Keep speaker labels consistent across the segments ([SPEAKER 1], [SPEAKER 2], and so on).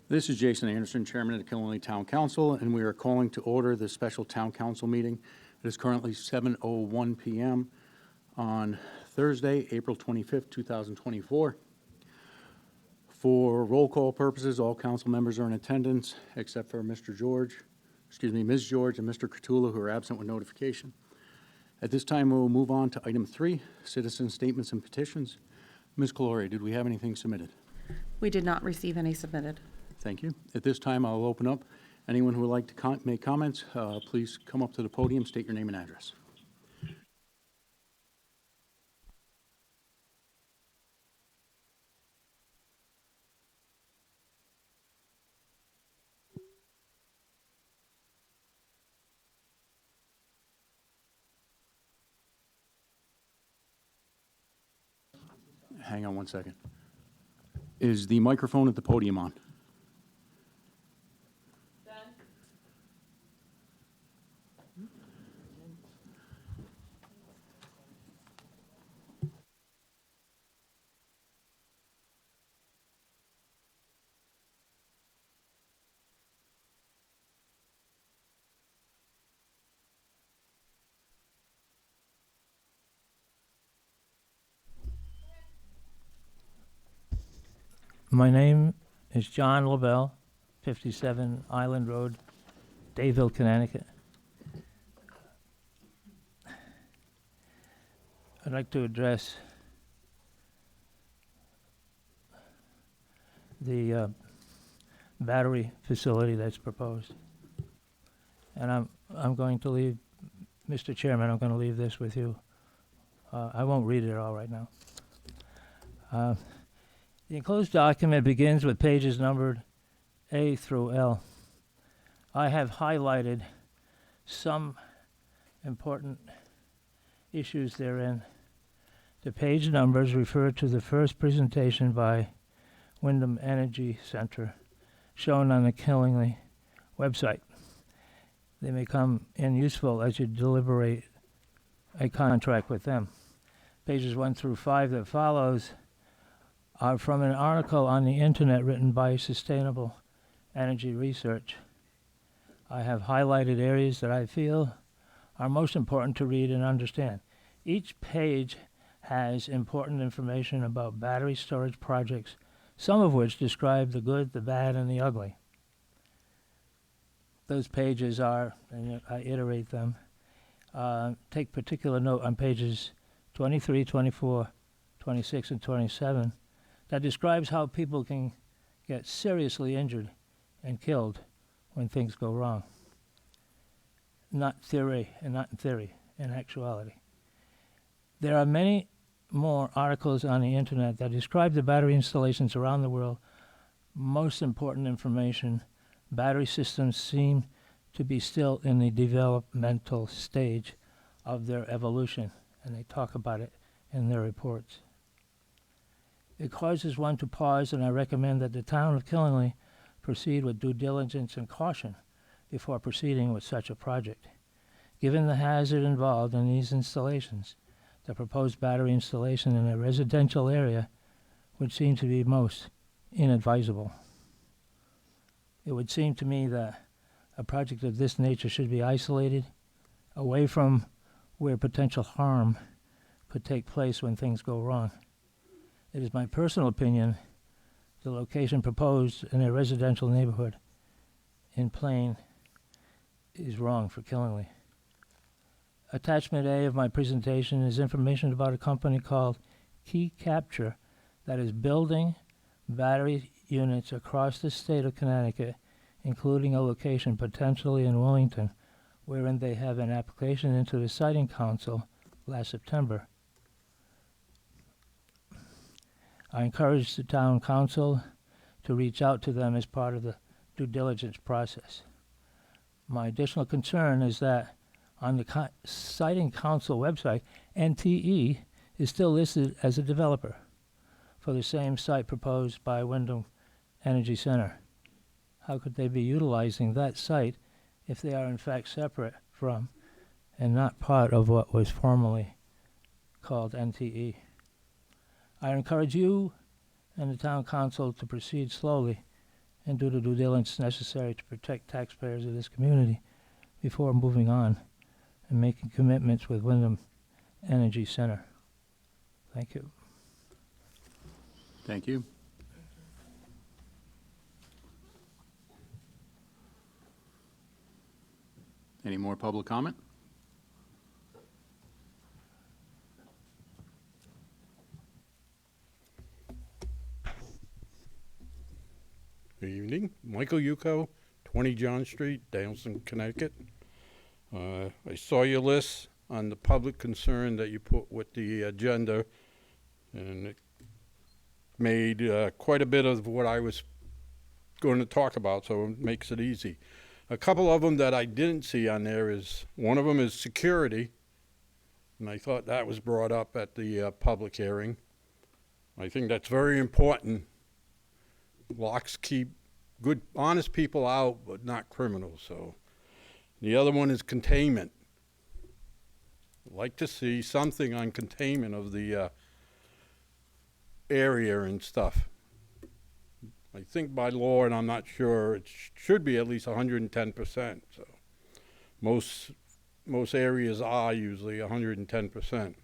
[SPEAKER 1] This is Jason Anderson, Chairman of the Killenly Town Council, and we are calling to order the special Town Council meeting. It is currently 7:01 p.m. on Thursday, April 25th, 2024. For roll call purposes, all council members are in attendance except for Ms. George, and Mr. Catula, who are absent with notification. At this time, we'll move on to item 3, citizen statements and petitions. Ms. Calore, did we have anything submitted?
[SPEAKER 2] We did not receive any submitted.
[SPEAKER 1] Thank you. At this time, I'll open up. Anyone who would like to make comments, please come up to the podium, state your name and address. Hang on one second. Is the microphone at the podium on?
[SPEAKER 3] My name is John LaBelle, 57 Island Road, Dayville, Connecticut. I'd like to address the battery facility that's proposed. And I'm going to leave, Mr. Chairman, I'm going to leave this with you. I won't read it all right now. The enclosed document begins with pages numbered A through L. I have highlighted some important issues therein. The page numbers refer to the first presentation by Wyndham Energy Center, shown on the Killenly website. They may come in useful as you deliberate a contract with them. Pages 1 through 5 that follows are from an article on the internet written by Sustainable Energy Research. I have highlighted areas that I feel are most important to read and understand. Each page has important information about battery storage projects, some of which describe the good, the bad, and the ugly. Those pages are, and I iterate them, take particular note on pages 23, 24, 26, and 27, that describes how people can get seriously injured and killed when things go wrong. Not theory, and not in theory, in actuality. There are many more articles on the internet that describe the battery installations around the world. Most important information, battery systems seem to be still in the developmental stage of their evolution, and they talk about it in their reports. It causes one to pause, and I recommend that the town of Killenly proceed with due diligence and caution before proceeding with such a project. Given the hazard involved in these installations, the proposed battery installation in a residential area would seem to be most inadvisable. It would seem to me that a project of this nature should be isolated, away from where potential harm could take place when things go wrong. It is my personal opinion the location proposed in a residential neighborhood in Plain is wrong for Killenly. Attachment A of my presentation is information about a company called Key Capture that is building battery units across the state of Connecticut, including a location potentially in Wilmington, wherein they have an application into the Siting Council last September. I encourage the town council to reach out to them as part of the due diligence process. My additional concern is that on the Siting Council website, NTE is still listed as a developer for the same site proposed by Wyndham Energy Center. How could they be utilizing that site if they are in fact separate from and not part of what was formerly called NTE? I encourage you and the town council to proceed slowly and do the due diligence necessary to protect taxpayers of this community before moving on and making commitments with Wyndham Energy Center. Thank you.
[SPEAKER 1] Thank you. Any more public comment?
[SPEAKER 4] Good evening. Michael Yuko, 20 John Street, Daleson, Connecticut. I saw your list on the public concern that you put with the agenda, and it made quite a bit of what I was going to talk about, so it makes it easy. A couple of them that I didn't see on there is, one of them is security, and I thought that was brought up at the public hearing. I think that's very important. Locks keep good, honest people out, but not criminals. So, the other one is containment. I'd like to see something on containment of the area and stuff. I think by law, and I'm not sure, it should be at least 110%. So, most areas are usually 110%.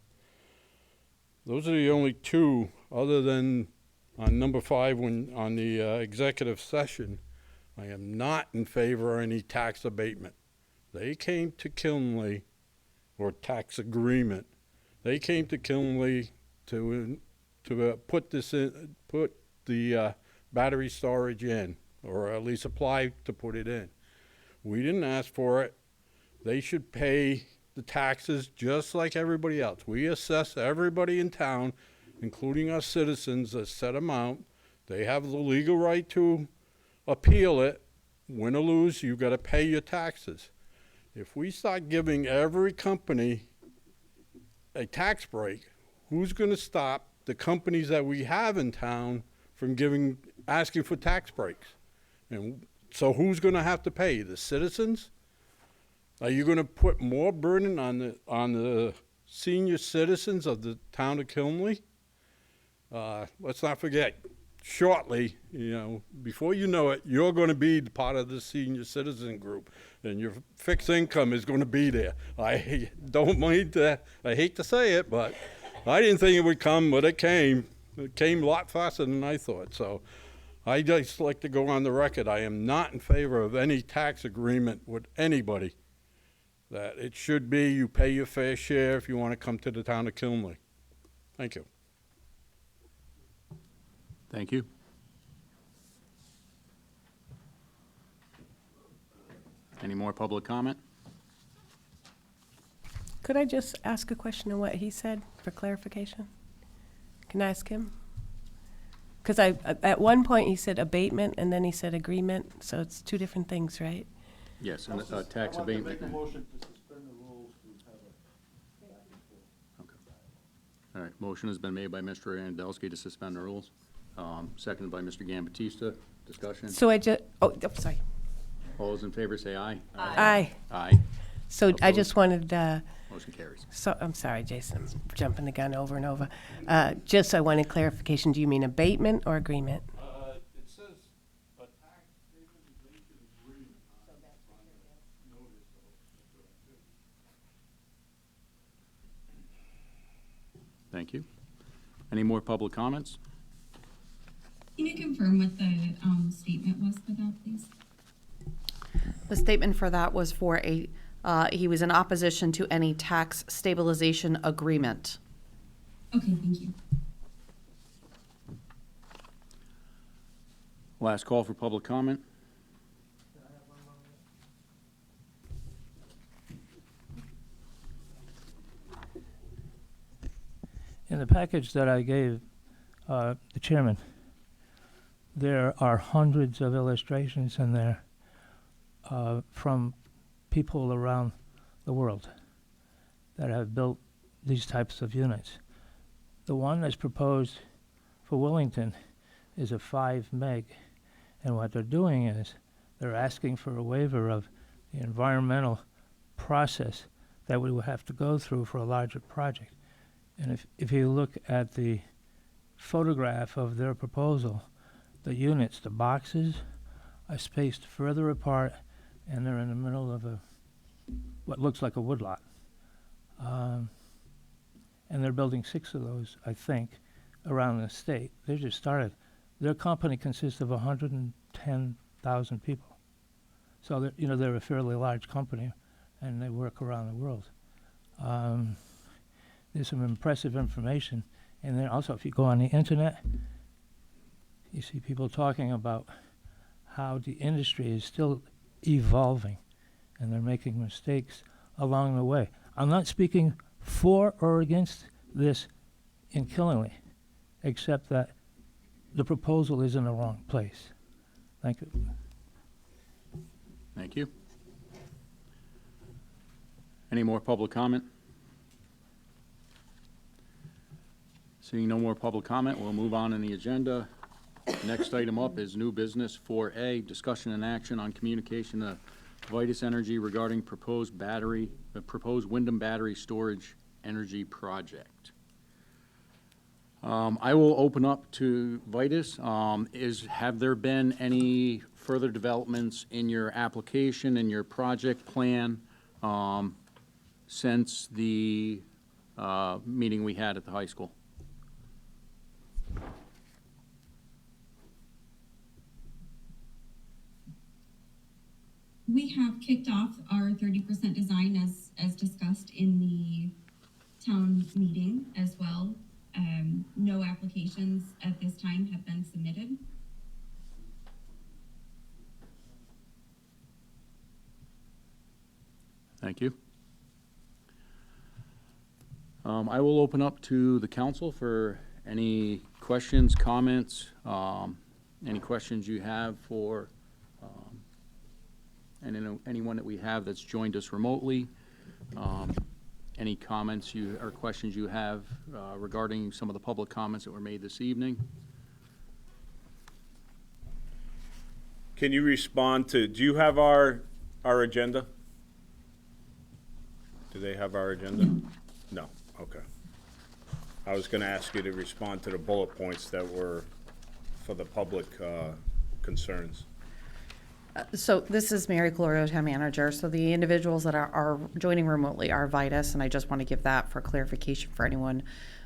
[SPEAKER 4] Those are the only two, other than on number 5, when on the executive session, I am not in favor of any tax abatement. They came to Killenly, or tax agreement. They came to Killenly to put this in, put the battery storage in, or at least apply to put it in. We didn't ask for it. They should pay the taxes just like everybody else. We assess everybody in town, including our citizens, a set amount. They have the legal right to appeal it. Win or lose, you got to pay your taxes. If we start giving every company a tax break, who's going to stop the companies that we have in town from asking for tax breaks? And so who's going to have to pay? The citizens? Are you going to put more burden on the senior citizens of the town of Killenly? Let's not forget, shortly, before you know it, you're going to be part of the senior citizen group, and your fixed income is going to be there. I don't mind that. I hate to say it, but I didn't think it would come, but it came. It came a lot faster than I thought. So I just like to go on the record. I am not in favor of any tax agreement with anybody. That it should be you pay your fair share if you want to come to the town of Killenly. Thank you.
[SPEAKER 1] Thank you. Any more public comment?
[SPEAKER 5] Could I just ask a question on what he said for clarification? Can I ask him? Because at one point he said abatement and then he said agreement, so it's two different things, right?
[SPEAKER 1] Yes, and tax abatement.
[SPEAKER 4] motion to suspend the rules to have
[SPEAKER 1] Okay. All right, motion has been made by Mr. Andelsky to suspend the rules, seconded by Mr. Gambatista. Discussion.
[SPEAKER 5] So sorry.
[SPEAKER 1] All those in favor say aye.
[SPEAKER 5] Aye.
[SPEAKER 1] Aye.
[SPEAKER 5] So I
[SPEAKER 1] Opposed?
[SPEAKER 5] just wanted,
[SPEAKER 1] Motion carries.
[SPEAKER 5] so, I'm sorry, Jason, I'm jumping the gun over and over. Just so I wanted clarification, do you mean abatement or agreement?
[SPEAKER 4] It says a tax stabilization agreement on the notice, so that's what I do.
[SPEAKER 1] Thank you. Any more public comments?
[SPEAKER 6] Can you confirm what the statement was for that, please?
[SPEAKER 2] The statement for that was for he was in opposition to any tax stabilization agreement.
[SPEAKER 6] Okay, thank you.
[SPEAKER 1] Last call for public comment.
[SPEAKER 3] In the package that I gave the chairman, there are hundreds of illustrations in there from people around the world that have built these types of units. The one that's proposed for Wellington is a 5 meg, and what they're doing is they're asking for a waiver of the environmental process that we would have to go through for a larger project. And if you look at the photograph of their proposal, the units, the boxes, are spaced further apart, and they're in the middle of what looks like a woodlot. And they're building 6 of those, I think, around the state. They just started. Their company consists of 110,000 people. So they're a fairly large company, and they work around the world. There's some impressive information. And then also, if you go on the internet, you see people talking about how the industry is still evolving, and they're making mistakes along the way. I'm not speaking for or against this in Killingly, except that the proposal is in the wrong place. Thank you.
[SPEAKER 1] Thank you. Any more public comment? Seeing no more public comment, we'll move on in the agenda. Next item up is new business 4A, discussion and action on communication to Vitus Energy regarding proposed Wyndham battery storage energy project. I will open up to Vitus. Have there been any further developments in your application and your project plan since the meeting we had at the high school?
[SPEAKER 6] We have kicked off our 30% design as discussed in the town meeting as well. No applications at this time have been submitted.
[SPEAKER 1] Thank you. I will open up to the council for any questions, comments, any questions you have for anyone that we have that's joined us remotely. Any comments or questions you have regarding some of the public comments that were made this evening?
[SPEAKER 7] Can you respond to, do you have our agenda? Do they have our agenda? No, okay. I was gonna ask you to respond to the bullet points that were for the public concerns.
[SPEAKER 2] So this is Mary Colorio, Town Manager. So the individuals that are joining remotely are Vitus, and I just want to give that for clarification for anyone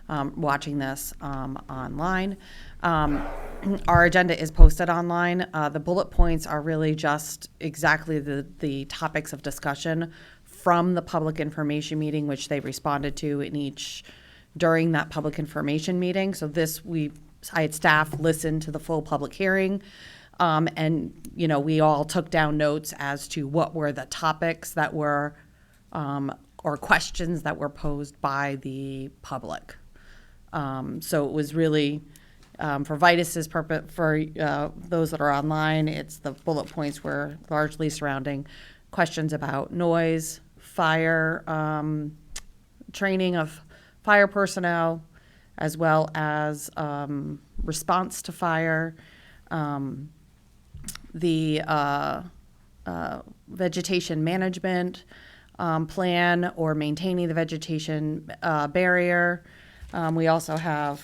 [SPEAKER 2] watching this online. Our agenda is posted online. The bullet points are really just exactly the topics of discussion from the public information meeting, which they responded to during that public information meeting. So I had staff listen to the full public hearing. And, we all took down notes as to what were the topics that were, or questions that were posed by the public. So it was really, for Vitus's purpose, for those that are online, it's the bullet points were largely surrounding questions about noise, fire, training of fire personnel, as well as response to fire, the vegetation management plan or maintaining the vegetation barrier. We also have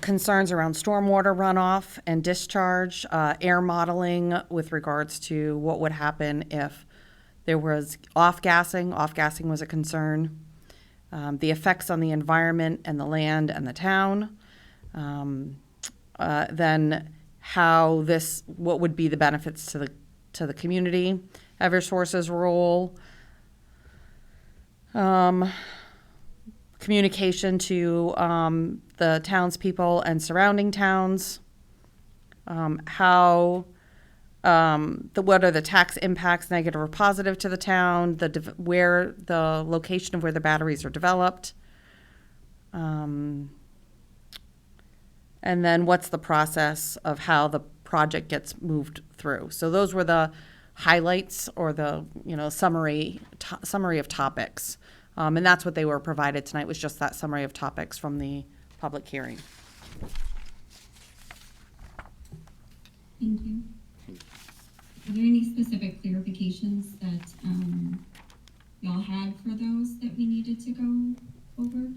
[SPEAKER 2] concerns around stormwater runoff and discharge, air modeling with regards to what would happen if there was off-gassing. Off-gassing was a concern. The effects on the environment and the land and the town. Then what would be the benefits to the community, Eversource's role, communication to the townspeople and surrounding towns, what are the tax impacts, negative or positive to the town, where the location of where the batteries are developed, and then what's the process of how the project gets moved through. So those were the highlights or the summary of topics, and that's what they were provided tonight, was just that summary of topics from the public hearing.
[SPEAKER 6] Thank you. Are there any specific clarifications that y'all had for those that we needed to go over?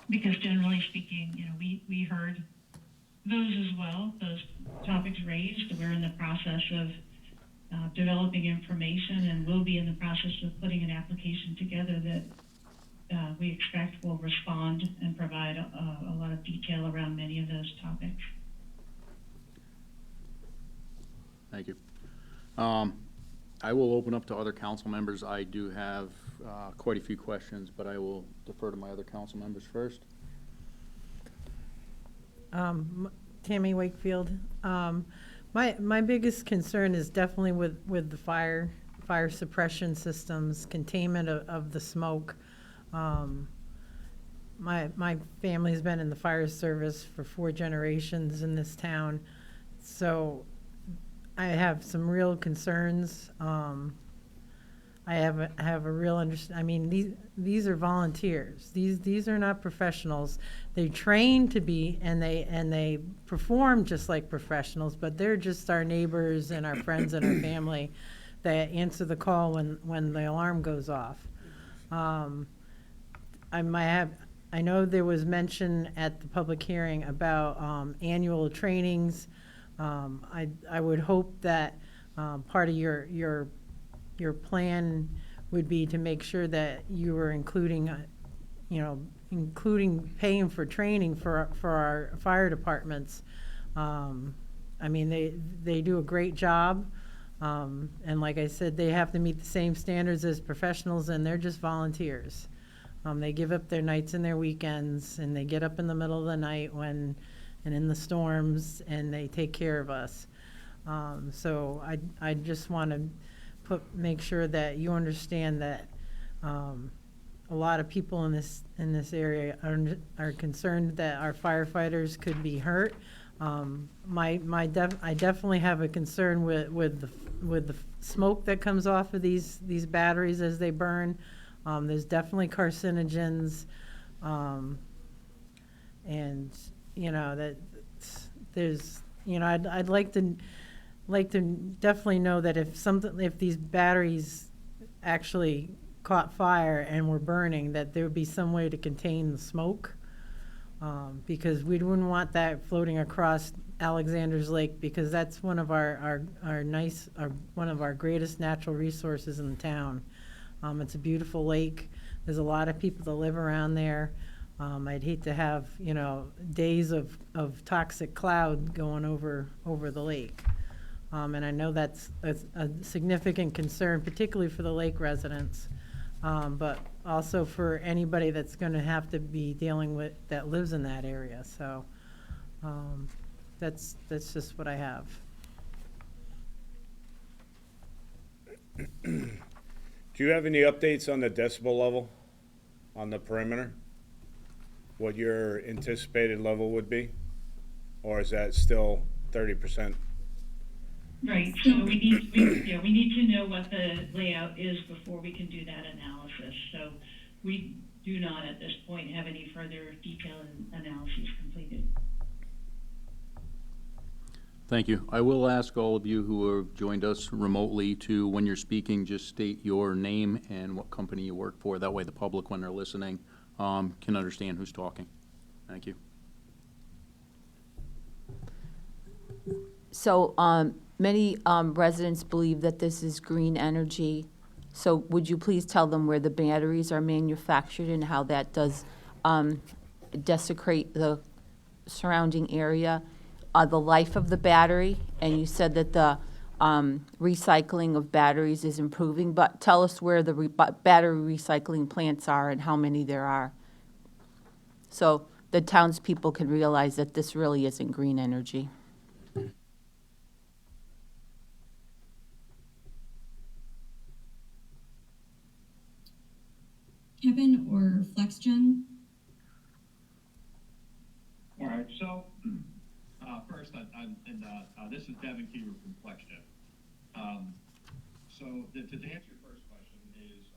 [SPEAKER 8] because generally speaking, we heard those as well, those topics raised. We're in the process of developing information, and will be in the process of putting an application together that we expect will respond and provide a lot of detail around many of those topics.
[SPEAKER 1] Thank you. I will open up to other council members. I do have quite a few questions, but I will defer to my other council members first.
[SPEAKER 9] Tammy Wakefield. My biggest concern is definitely with the fire suppression systems, containment of the smoke. My family's been in the fire service for 4 generations in this town, so I have some real concerns. I have a real I mean, these are volunteers. These are not professionals. They train to be, and they perform just like professionals, but they're just our neighbors and our friends and our family that answer the call when the alarm goes off. I know there was mention at the public hearing about annual trainings. I would hope that part of your plan would be to make sure that you were including paying for training for our fire departments. I mean, they do a great job. And like I said, they have to meet the same standards as professionals, and they're just volunteers. They give up their nights and their weekends, and they get up in the middle of the night and in the storms, and they take care of us. So I just want to make sure that you understand that a lot of people in this area are concerned that our firefighters could be hurt. I definitely have a concern with the smoke that comes off of these batteries as they burn. There's definitely carcinogens, and that there's I'd like to definitely know that if these batteries actually caught fire and were burning, that there would be some way to contain the smoke, because we wouldn't want that floating across Alexander's Lake, because that's one of one of our greatest natural resources in the town. It's a beautiful lake. There's a lot of people that live around there. I'd hate to have days of toxic cloud going over the lake. And I know that's a significant concern, particularly for the lake residents, but also for anybody that's going to have to be dealing with that lives in that area. So that's just what I have.
[SPEAKER 7] Do you have any updates on the decibel level on the perimeter? What your anticipated level would be? Or is that still 30%?
[SPEAKER 8] Right, so we need to know what the layout is before we can do that analysis. So we do not at this point have any further detailed analyses completed.
[SPEAKER 1] Thank you. I will ask all of you who have joined us remotely to, when you're speaking, just state your name and what company you work for. That way the public, when they're listening, can understand who's talking. Thank you.
[SPEAKER 10] So many residents believe that this is green energy. So would you please tell them where the batteries are manufactured and how that does desecrate the surrounding area? The life of the battery, and you said that the recycling of batteries is improving, but tell us where the battery recycling plants are and how many there are, so the townspeople can realize that this really isn't green energy.
[SPEAKER 6] Kevin or FlexGen?
[SPEAKER 11] All right, so first, this is Devin Keever from FlexGen. So to answer your first question is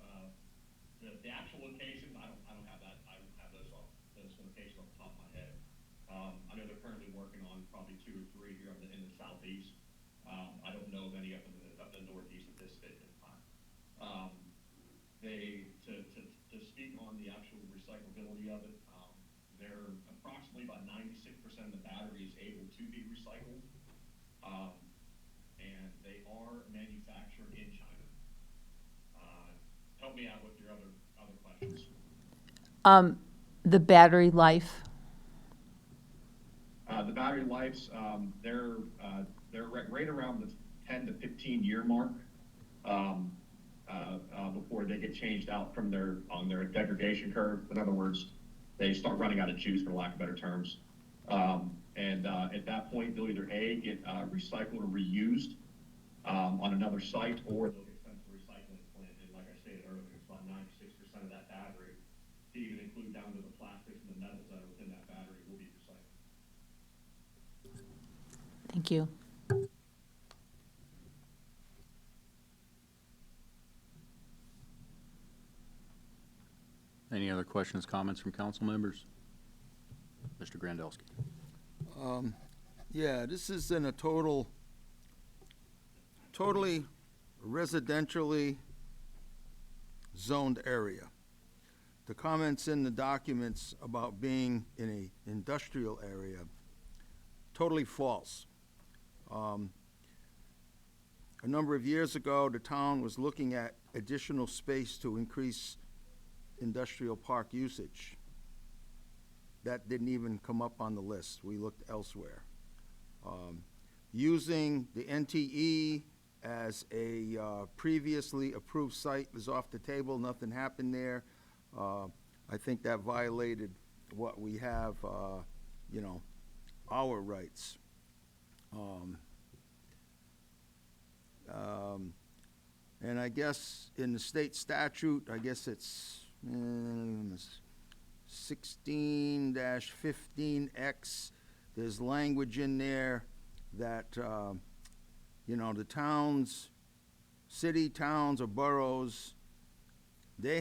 [SPEAKER 11] the actual locations. I don't have that. I don't have those locations off the top of my head. I know they're currently working on probably 2 or 3 here in the southeast. I don't know of any up in the northeast at this time. To speak on the actual recyclability of it, they're approximately about 96% of the battery is able to be recycled. And they are manufactured in China. Help me out with your other questions.
[SPEAKER 10] The battery life,
[SPEAKER 11] The battery lives, they're right around the 10 to 15 year mark, before they get changed out on their degradation curve. In other words, they start running out of juice, for lack of better terms. And at that point, they'll either A, get recycled or reused on another site, or they'll get sent to a recycling plant. And like I stated earlier, it's about 96% of that battery, to even include down to the plastics and the metals that are within that battery, will be recycled.
[SPEAKER 10] thank you.
[SPEAKER 1] Any other questions, comments from council members? Mr. Grandelski.
[SPEAKER 12] Yeah, this is in a totally residentially zoned area. The comments in the documents about being in a industrial area, totally false. A number of years ago, the town was looking at additional space to increase industrial park usage. That didn't even come up on the list. We looked elsewhere. Using the NTE as a previously approved site was off the table. Nothing happened there. I think that violated what we have, our rights. And I guess in the state statute, I guess it's 16-15X, there's language in there that, the towns, city, towns, or boroughs, they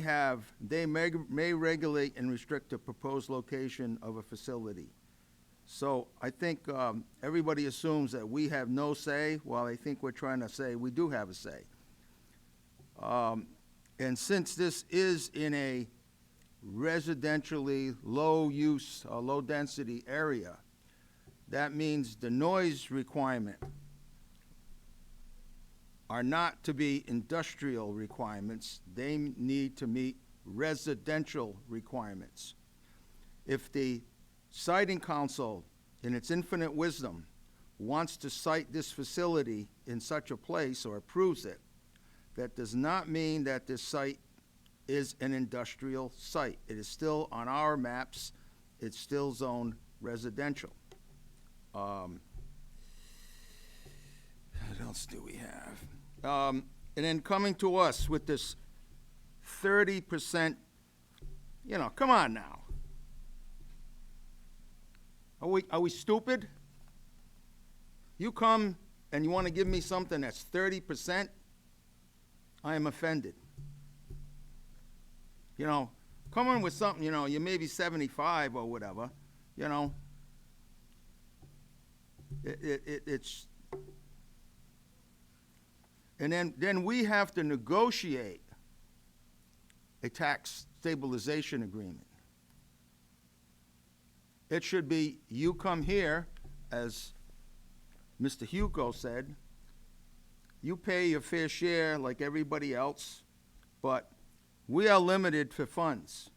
[SPEAKER 12] may regulate and restrict the proposed location of a facility. So I think everybody assumes that we have no say, while I think we're trying to say we do have a say. And since this is in a residentially low-use, low-density area, that means the noise requirement are not to be industrial requirements. They need to meet residential requirements. If the siting council, in its infinite wisdom, wants to site this facility in such a place or approves it, that does not mean that this site is an industrial site. It is still on our maps. It's still zoned residential. What else do we have? And then coming to us with this 30%, come on now. Are we stupid? You come and you want to give me something that's 30%? I am offended. Come on with something, you may be 75 or whatever, it's, and then we have to negotiate a tax stabilization agreement. It should be, you come here, as Mr. Hugo said, you pay your fair share like everybody else, but we are limited for funds.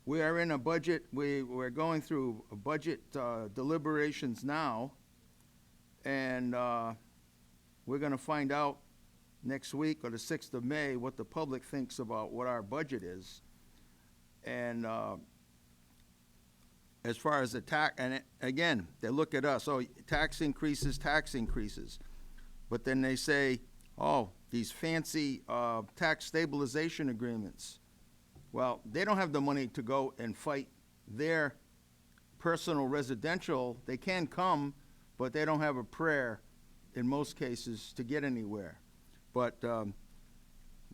[SPEAKER 12] We are in a budget, we're going through a budget deliberations now, and we're gonna find out next week or the 6th of May what the public thinks about what our budget is. And as far as the tax, and again, they look at us, tax increases. But then they say, these fancy tax stabilization agreements. Well, they don't have the money to go and fight their personal residential. They can come, but they don't have a prayer in most cases to get anywhere. But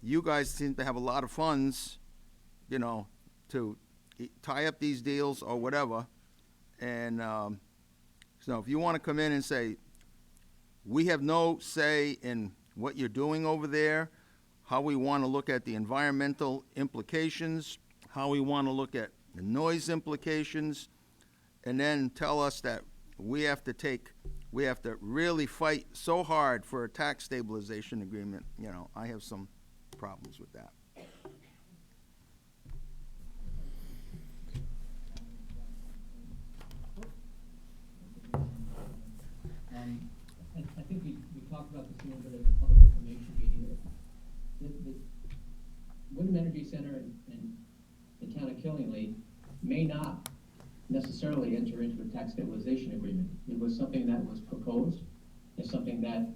[SPEAKER 12] you guys seem to have a lot of funds, to tie up these deals or whatever. And so if you want to come in and say, we have no say in what you're doing over there, how we want to look at the environmental implications, how we want to look at the noise implications, and then tell us that we have to really fight so hard for a tax stabilization agreement. You know, I have some problems with that.
[SPEAKER 13] I think we talked about this a little bit at the public information meeting. The Wyndham Energy Center and the town of Killingly may not necessarily enter into a tax stabilization agreement. It was something that was proposed. It's something that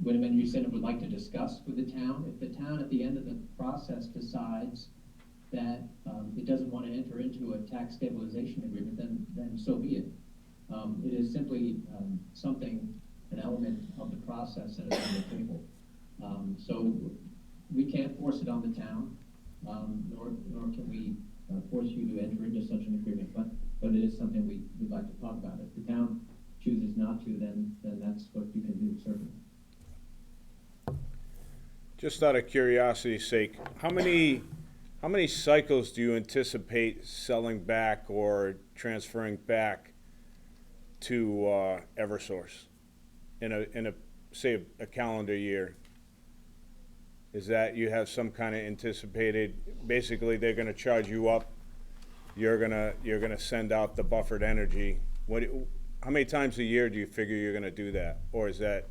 [SPEAKER 13] Wyndham Energy Center would like to discuss with the town. If the town at the end of the process decides that it doesn't want to enter into a tax stabilization agreement, then so be it. It is simply something, an element of the process that is on the table. So we can't force it on the town, nor can we force you to enter into such an agreement, but it is something we'd like to talk about. If the town chooses not to, then that's what you can do, certainly.
[SPEAKER 7] Just out of curiosity's sake, how many cycles do you anticipate selling back or transferring back to Eversource in a say a calendar year? Is that you have some kind of anticipated, basically they're gonna charge you up, you're gonna send out the buffered energy. How many times a year do you figure you're gonna do that? Or is that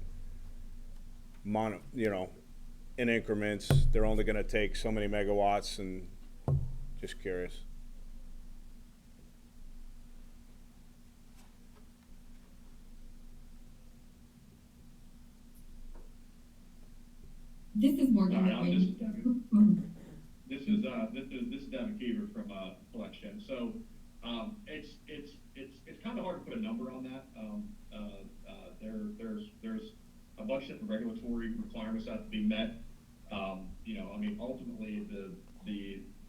[SPEAKER 7] in increments, they're only gonna take so many megawatts, and just curious.
[SPEAKER 6] This is Morgan.
[SPEAKER 11] Sorry, I'm just-
[SPEAKER 6] McQueen.
[SPEAKER 11] This is Devin Keever from Collection. So it's kind of hard to put a number on that. There's a bunch of different regulatory requirements that have to be met. Ultimately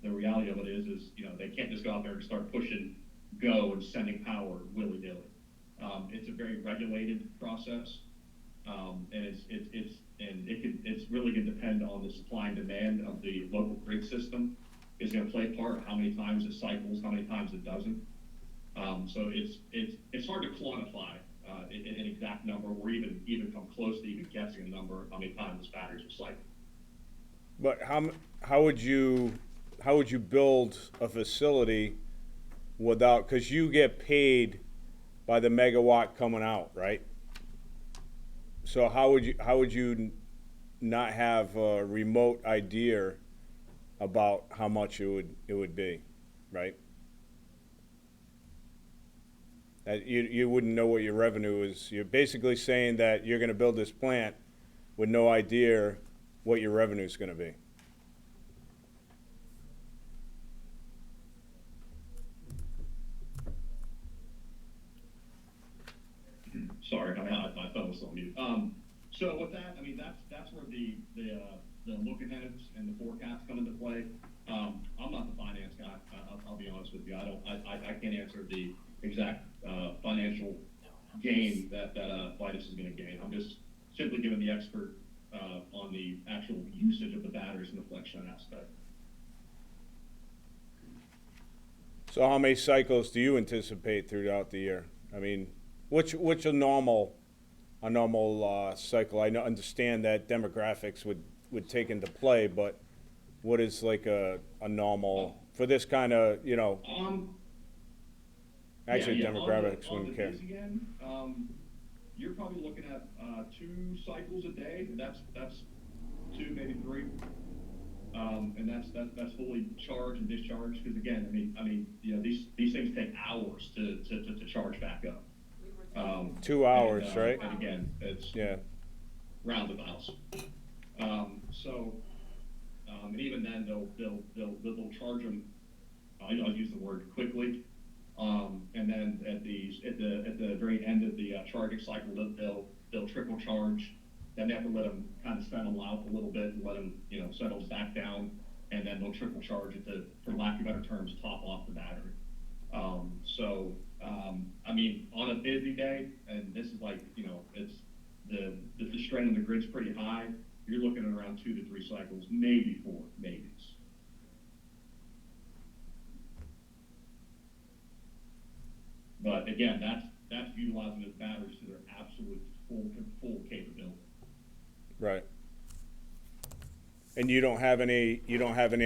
[SPEAKER 11] the reality of it is they can't just go out there and start pushing go and sending power willy-nilly. It's a very regulated process, and it's really going to depend on the supply and demand of the local grid system. It's going to play a part, how many times it cycles, how many times it doesn't. So it's hard to quantify an exact number, or even come close to even guessing a number of how many times this batteries will cycle.
[SPEAKER 7] But how would you build a facility without, because you get paid by the megawatt coming out, right? So how would you not have a remote idea about how much it would be, right? You wouldn't know what your revenue is. You're basically saying that you're gonna build this plant with no idea what your revenue is gonna be.
[SPEAKER 11] Sorry, I thought it was on mute. So with that, that's where the look aheads and the forecasts come into play. I'm not the finance guy. I'll be honest with you. I can't answer the exact financial gain that Vitus is going to gain. I'm just simply giving the expert on the actual usage of the batteries and the flexion aspect.
[SPEAKER 7] So how many cycles do you anticipate throughout the year? Which a normal cycle? I understand that demographics would take into play, but what is like a normal for this kind of actually demographics
[SPEAKER 11] on
[SPEAKER 7] wouldn't care.
[SPEAKER 11] the again, you're probably looking at 2 cycles a day. That's 2, maybe 3. And that's fully charged and discharged, because again, these things take hours to charge back up.
[SPEAKER 7] 2 hours, right?
[SPEAKER 11] And again, it's roundabouts. And even then, they'll charge them. I'll use the word quickly. And then at the very end of the charging cycle, they'll trickle charge. Then they have to let them kind of settle out a little bit and let them settle back down, and then they'll trickle charge it to, for lack of better terms, top off the battery. On a busy day, and this is like it's the strain on the grid's pretty high. You're looking at around 2 to 3 cycles, maybe 4, maybes. But again, that's utilizing the batteries to their absolute full capability.
[SPEAKER 7] Right. And you don't have any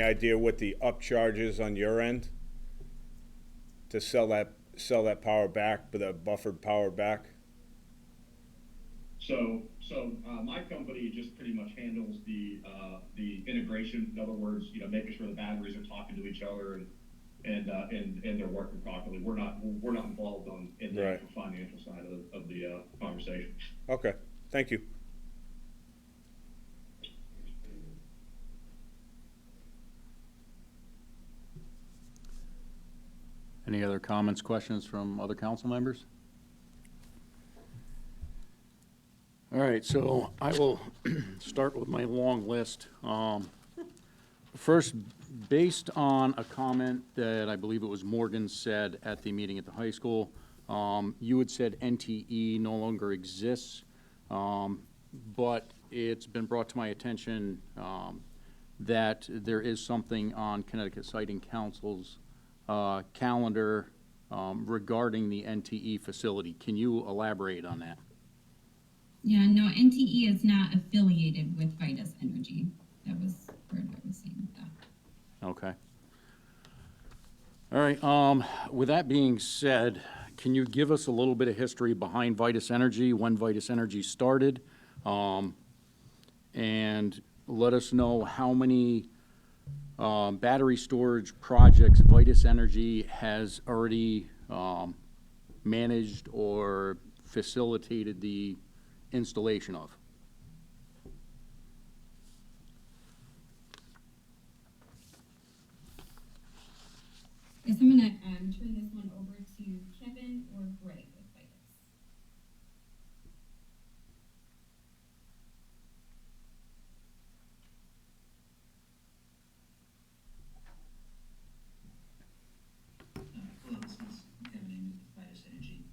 [SPEAKER 7] idea what the upcharge is on your end to sell that power back, the buffered power back?
[SPEAKER 11] So my company just pretty much handles the integration. In other words, making sure the batteries are talking to each other and they're working properly. We're not involved in the
[SPEAKER 7] Right.
[SPEAKER 11] actual financial side of the conversation.
[SPEAKER 7] Okay, thank you.
[SPEAKER 1] Any other comments, questions from other council members? All right, so I will start with my long list. First, based on a comment that I believe it was Morgan said at the meeting at the high school, you had said NTE no longer exists, but it's been brought to my attention that there is something on Connecticut Siting Council's calendar regarding the NTE facility. Can you elaborate on that?
[SPEAKER 6] Yeah, no, NTE is not affiliated with Vitus Energy. That was where I was saying that.
[SPEAKER 1] Okay. All right, with that being said, can you give us a little bit of history behind Vitus Energy, when Vitus Energy started? And let us know how many battery storage projects Vitus Energy has already managed or facilitated the installation of.
[SPEAKER 6] I guess I'm gonna turn this one over to Kevin or Greg with Vitus.
[SPEAKER 14] Hello, this is Kevin Amos with Vitus Energy.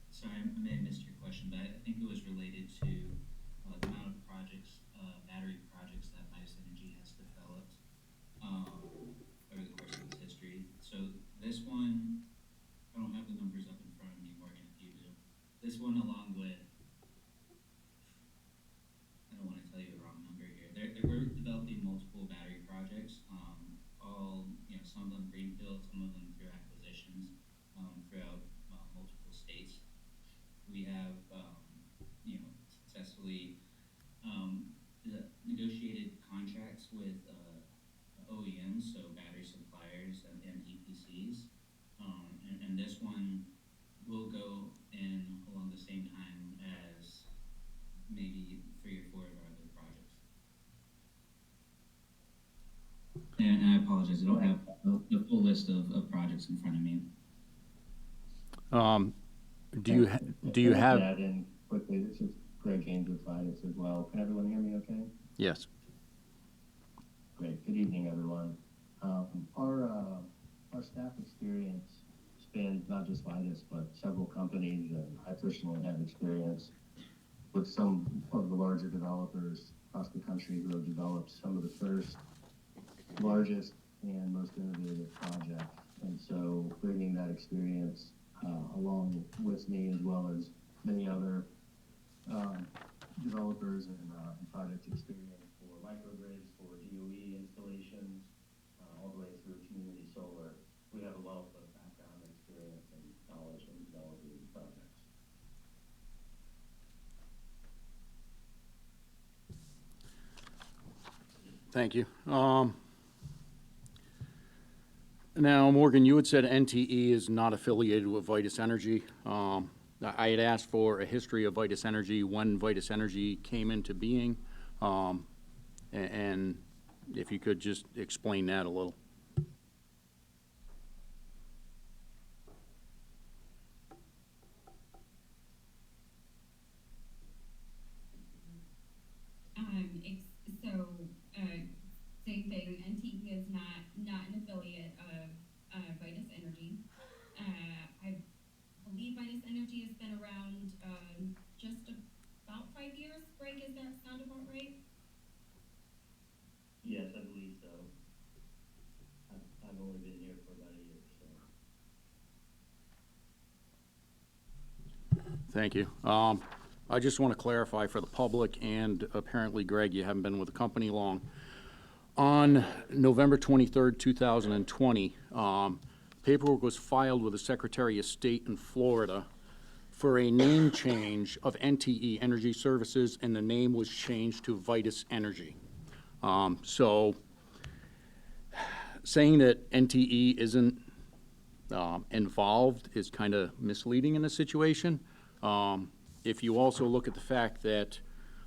[SPEAKER 14] Sorry, I may have missed your question, but I think it was related to the amount of projects, battery projects that Vitus Energy has developed over the course of its history. So this one, I don't have the numbers up in front of me, Morgan, if you do. This one, along with, I don't want to tell you the wrong number here. We're developing multiple battery projects, all, some of them greenfield, some of them through acquisitions, throughout multiple states. We have, successfully negotiated contracts with OEMs, so battery suppliers and EPCs. And this one will go in along the same time as maybe 3 or 4 of our other projects. And I apologize, I don't have the full list of projects in front of me.
[SPEAKER 1] Do you have?
[SPEAKER 15] Add in quickly, this is Greg Haynes with Vitus as well. Can everyone hear me okay?
[SPEAKER 1] Yes.
[SPEAKER 15] Great. Good evening, everyone. Our staff experience spans not just Vitus, but several companies, and I personally have experience with some of the larger developers across the country who have developed some of the first, largest, and most innovative projects. And so bringing that experience along with me, as well as many other developers and project experience for microgrids, for DOE installations, all the way through community solar. We have a wealth of background experience and knowledge in developing these projects.
[SPEAKER 1] Thank you. Now, Morgan, you had said NTE is not affiliated with Vitus Energy. I had asked for a history of Vitus Energy, when Vitus Energy came into being, and if you could just explain that a little.
[SPEAKER 6] Same thing, NTE is not an affiliate of Vitus Energy. I believe Vitus Energy has been around just about 5 years. Greg, does that sound about right?
[SPEAKER 15] Yes, I believe so.
[SPEAKER 1] Thank you. I just want to clarify for the public, and apparently, Greg, you haven't been with the company long. On November 23rd, 2020, paperwork was filed with the Secretary of State in Florida for a name change of NTE Energy Services, and the name was changed to Vitus Energy. So saying that NTE isn't involved is kind of misleading in the situation. If you also look at the fact that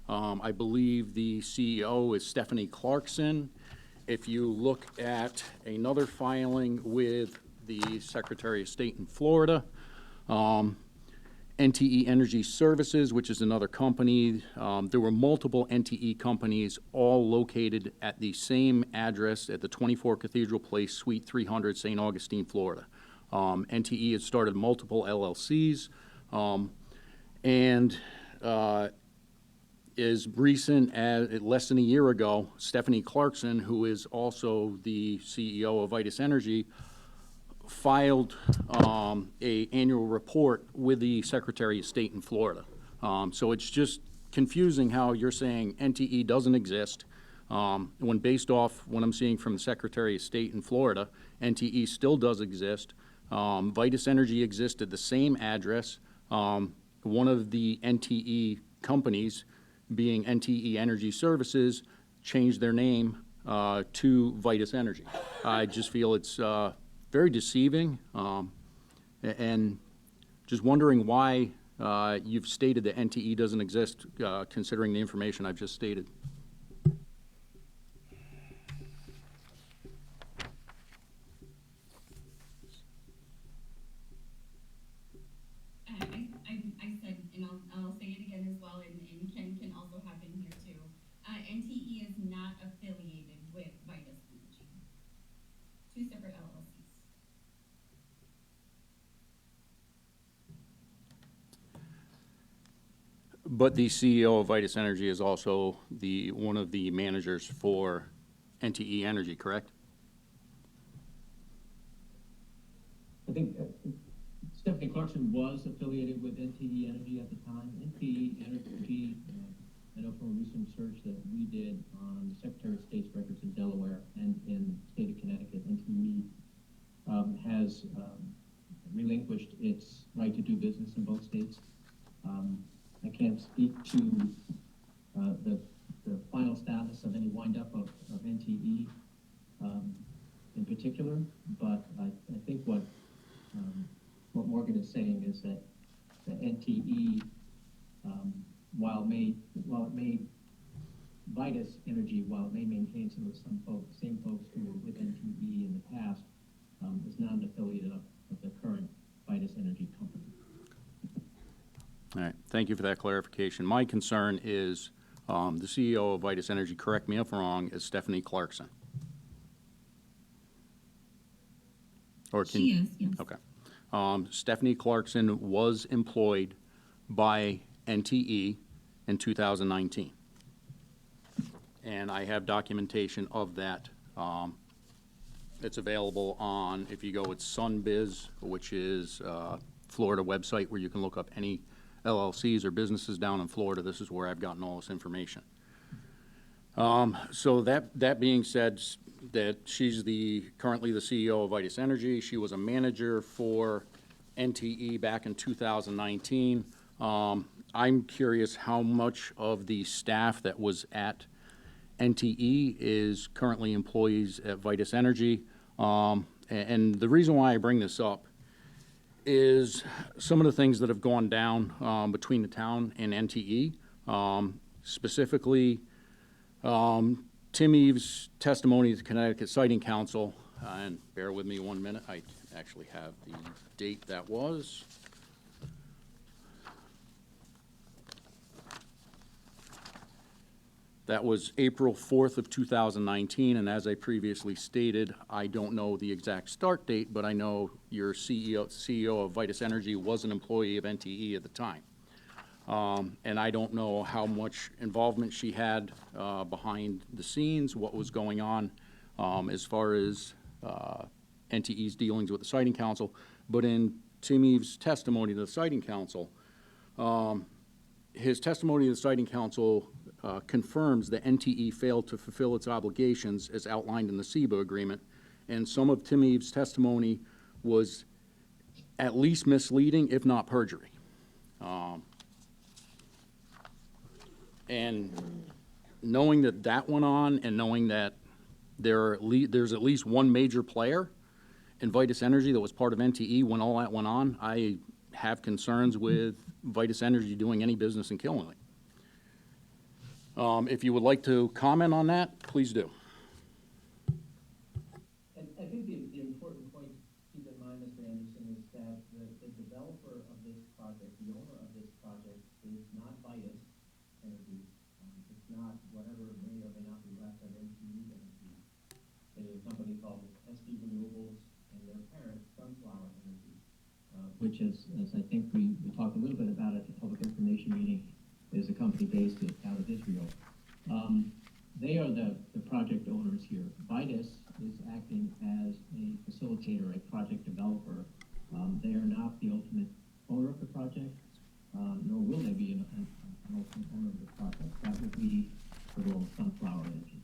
[SPEAKER 1] I believe the CEO is Stephanie Clarkson, if you look at another filing with the Secretary of State in Florida, NTE Energy Services, which is another company, there were multiple NTE companies all located at the same address at the 24 Cathedral Place, Suite 300, St. Augustine, Florida. NTE had started multiple LLCs, and as recent as less than a year ago, Stephanie Clarkson, who is also the CEO of Vitus Energy, filed a annual report with the Secretary of State in Florida. So it's just confusing how you're saying NTE doesn't exist, when based off what I'm seeing from the Secretary of State in Florida, NTE still does exist. Vitus Energy exists at the same address. One of the NTE companies, being NTE Energy Services, changed their name to Vitus Energy. I just feel it's very deceiving, and just wondering why you've stated that NTE doesn't exist, considering the information I've just stated.
[SPEAKER 6] I said, and I'll say it again as well, and Ken can also hop in here too. NTE is not affiliated with Vitus Energy. Two separate LLCs.
[SPEAKER 1] But the CEO of Vitus Energy is also one of the managers for NTE Energy, correct?
[SPEAKER 13] I think Stephanie Clarkson was affiliated with NTE Energy at the time. NTE Energy, I know from a recent search that we did on the Secretary of State's records in Delaware and in the state of Connecticut, NTE has relinquished its right to do business in both states. I can't speak to the final status of any wind-up of NTE in particular, but I think what Morgan is saying is that the NTE, while it may Vitus Energy, while it may maintain some same folks who were with NTE in the past, is not an affiliate of the current Vitus Energy company.
[SPEAKER 1] All right, thank you for that clarification. My concern is the CEO of Vitus Energy, correct me if I'm wrong, is Stephanie Clarkson. Or can,
[SPEAKER 6] She is, yes.
[SPEAKER 1] Okay. Stephanie Clarkson was employed by NTE in 2019. And I have documentation of that. It's available on, if you go with SunBiz, which is a Florida website where you can look up any LLCs or businesses down in Florida. This is where I've gotten all this information. So that being said, that she's currently the CEO of Vitus Energy. She was a manager for NTE back in 2019. I'm curious how much of the staff that was at NTE is currently employees at Vitus Energy. And the reason why I bring this up is some of the things that have gone down between the town and NTE. Specifically, Tim Eves' testimony to the Connecticut Siting Council, and bear with me 1 minute, I actually have the date that was. That was April 4th of 2019, and as I previously stated, I don't know the exact start date, but I know your CEO of Vitus Energy was an employee of NTE at the time. And I don't know how much involvement she had behind the scenes, what was going on as far as NTE's dealings with the Siting Council. But in Tim Eves' testimony to the Siting Council, His testimony to the Siting Council confirms that NTE failed to fulfill its obligations as outlined in the SEBA agreement, and some of Tim Eve's testimony was at least misleading, if not perjury. And knowing that that went on, and knowing that there's at least one major player in Vitus Energy that was part of NTE when all that went on, I have concerns with Vitus Energy doing any business in Killenly. If you would like to comment on that, please do.
[SPEAKER 13] I think the important point to keep in mind, Mr. Anderson, is that the developer of this project, the owner of this project, is not Vitus Energy. It's not whatever may or may not be left of NTE Energy. It is a company called SD Renewables and their parent, Sunflower Energy, which is, as I think we talked a little bit about at the public information meeting, is a company based out of Israel. They are the project owners here. Vitus is acting as a facilitator, a project developer. They are not the ultimate owner of the project, nor will they be an ultimate owner of the project. That would be the role of Sunflower Energy.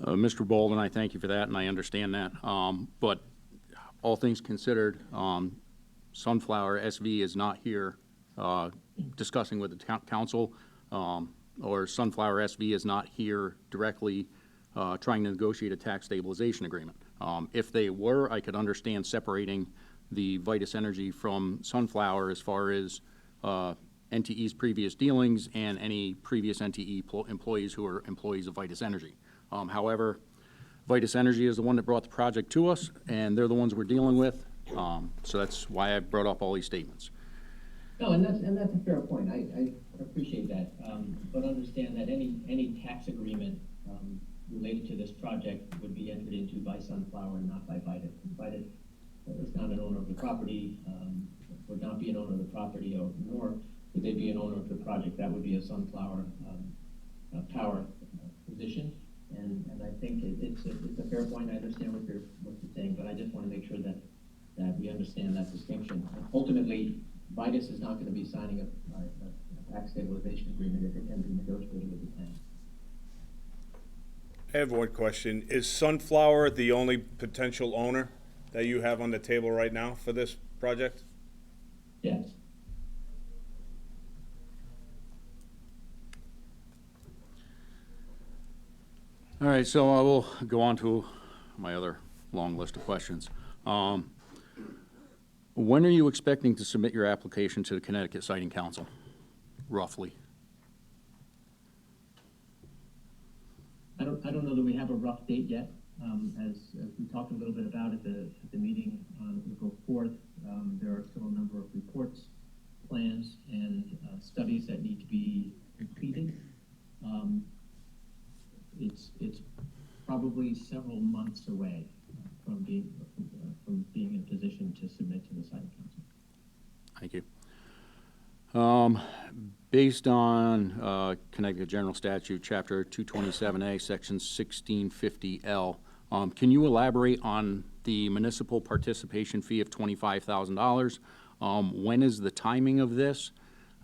[SPEAKER 1] Mr. Bolden, I thank you for that, and I understand that. But all things considered, Sunflower SV is not here discussing with the council, or Sunflower SV is not here directly trying to negotiate a tax stabilization agreement. If they were, I could understand separating the Vitus Energy from Sunflower as far as NTE's previous dealings and any previous NTE employees who are employees of Vitus Energy. However, Vitus Energy is the one that brought the project to us, and they're the ones we're dealing with. So that's why I brought up all these statements.
[SPEAKER 13] No, and that's a fair point. I appreciate that, but understand that any tax agreement related to this project would be entered into by Sunflower and not by Vitus. Vitus is not an owner of the property, would not be an owner of the property, nor would they be an owner of the project. That would be a Sunflower power position, and I think it's a fair point. I understand what you're saying, but I just want to make sure that we understand that distinction. Ultimately, Vitus is not going to be signing a tax stabilization agreement if it can be negotiated with the town.
[SPEAKER 7] I have one question. Is Sunflower the only potential owner that you have on the table right now for this project?
[SPEAKER 13] Yes.
[SPEAKER 1] All right, so I will go on to my other long list of questions. When are you expecting to submit your application to the Connecticut Siting Council, roughly?
[SPEAKER 13] I don't know that we have a rough date yet. As we talked a little bit about at the meeting on April 4th, there are still a number of reports, plans, and studies that need to be completed. It's probably several months away from being in a position to submit to the Siting Council.
[SPEAKER 1] Thank you. Based on Connecticut General Statute, Chapter 227A, Section 1650L, can you elaborate on the municipal participation fee of $25,000? When is the timing of this?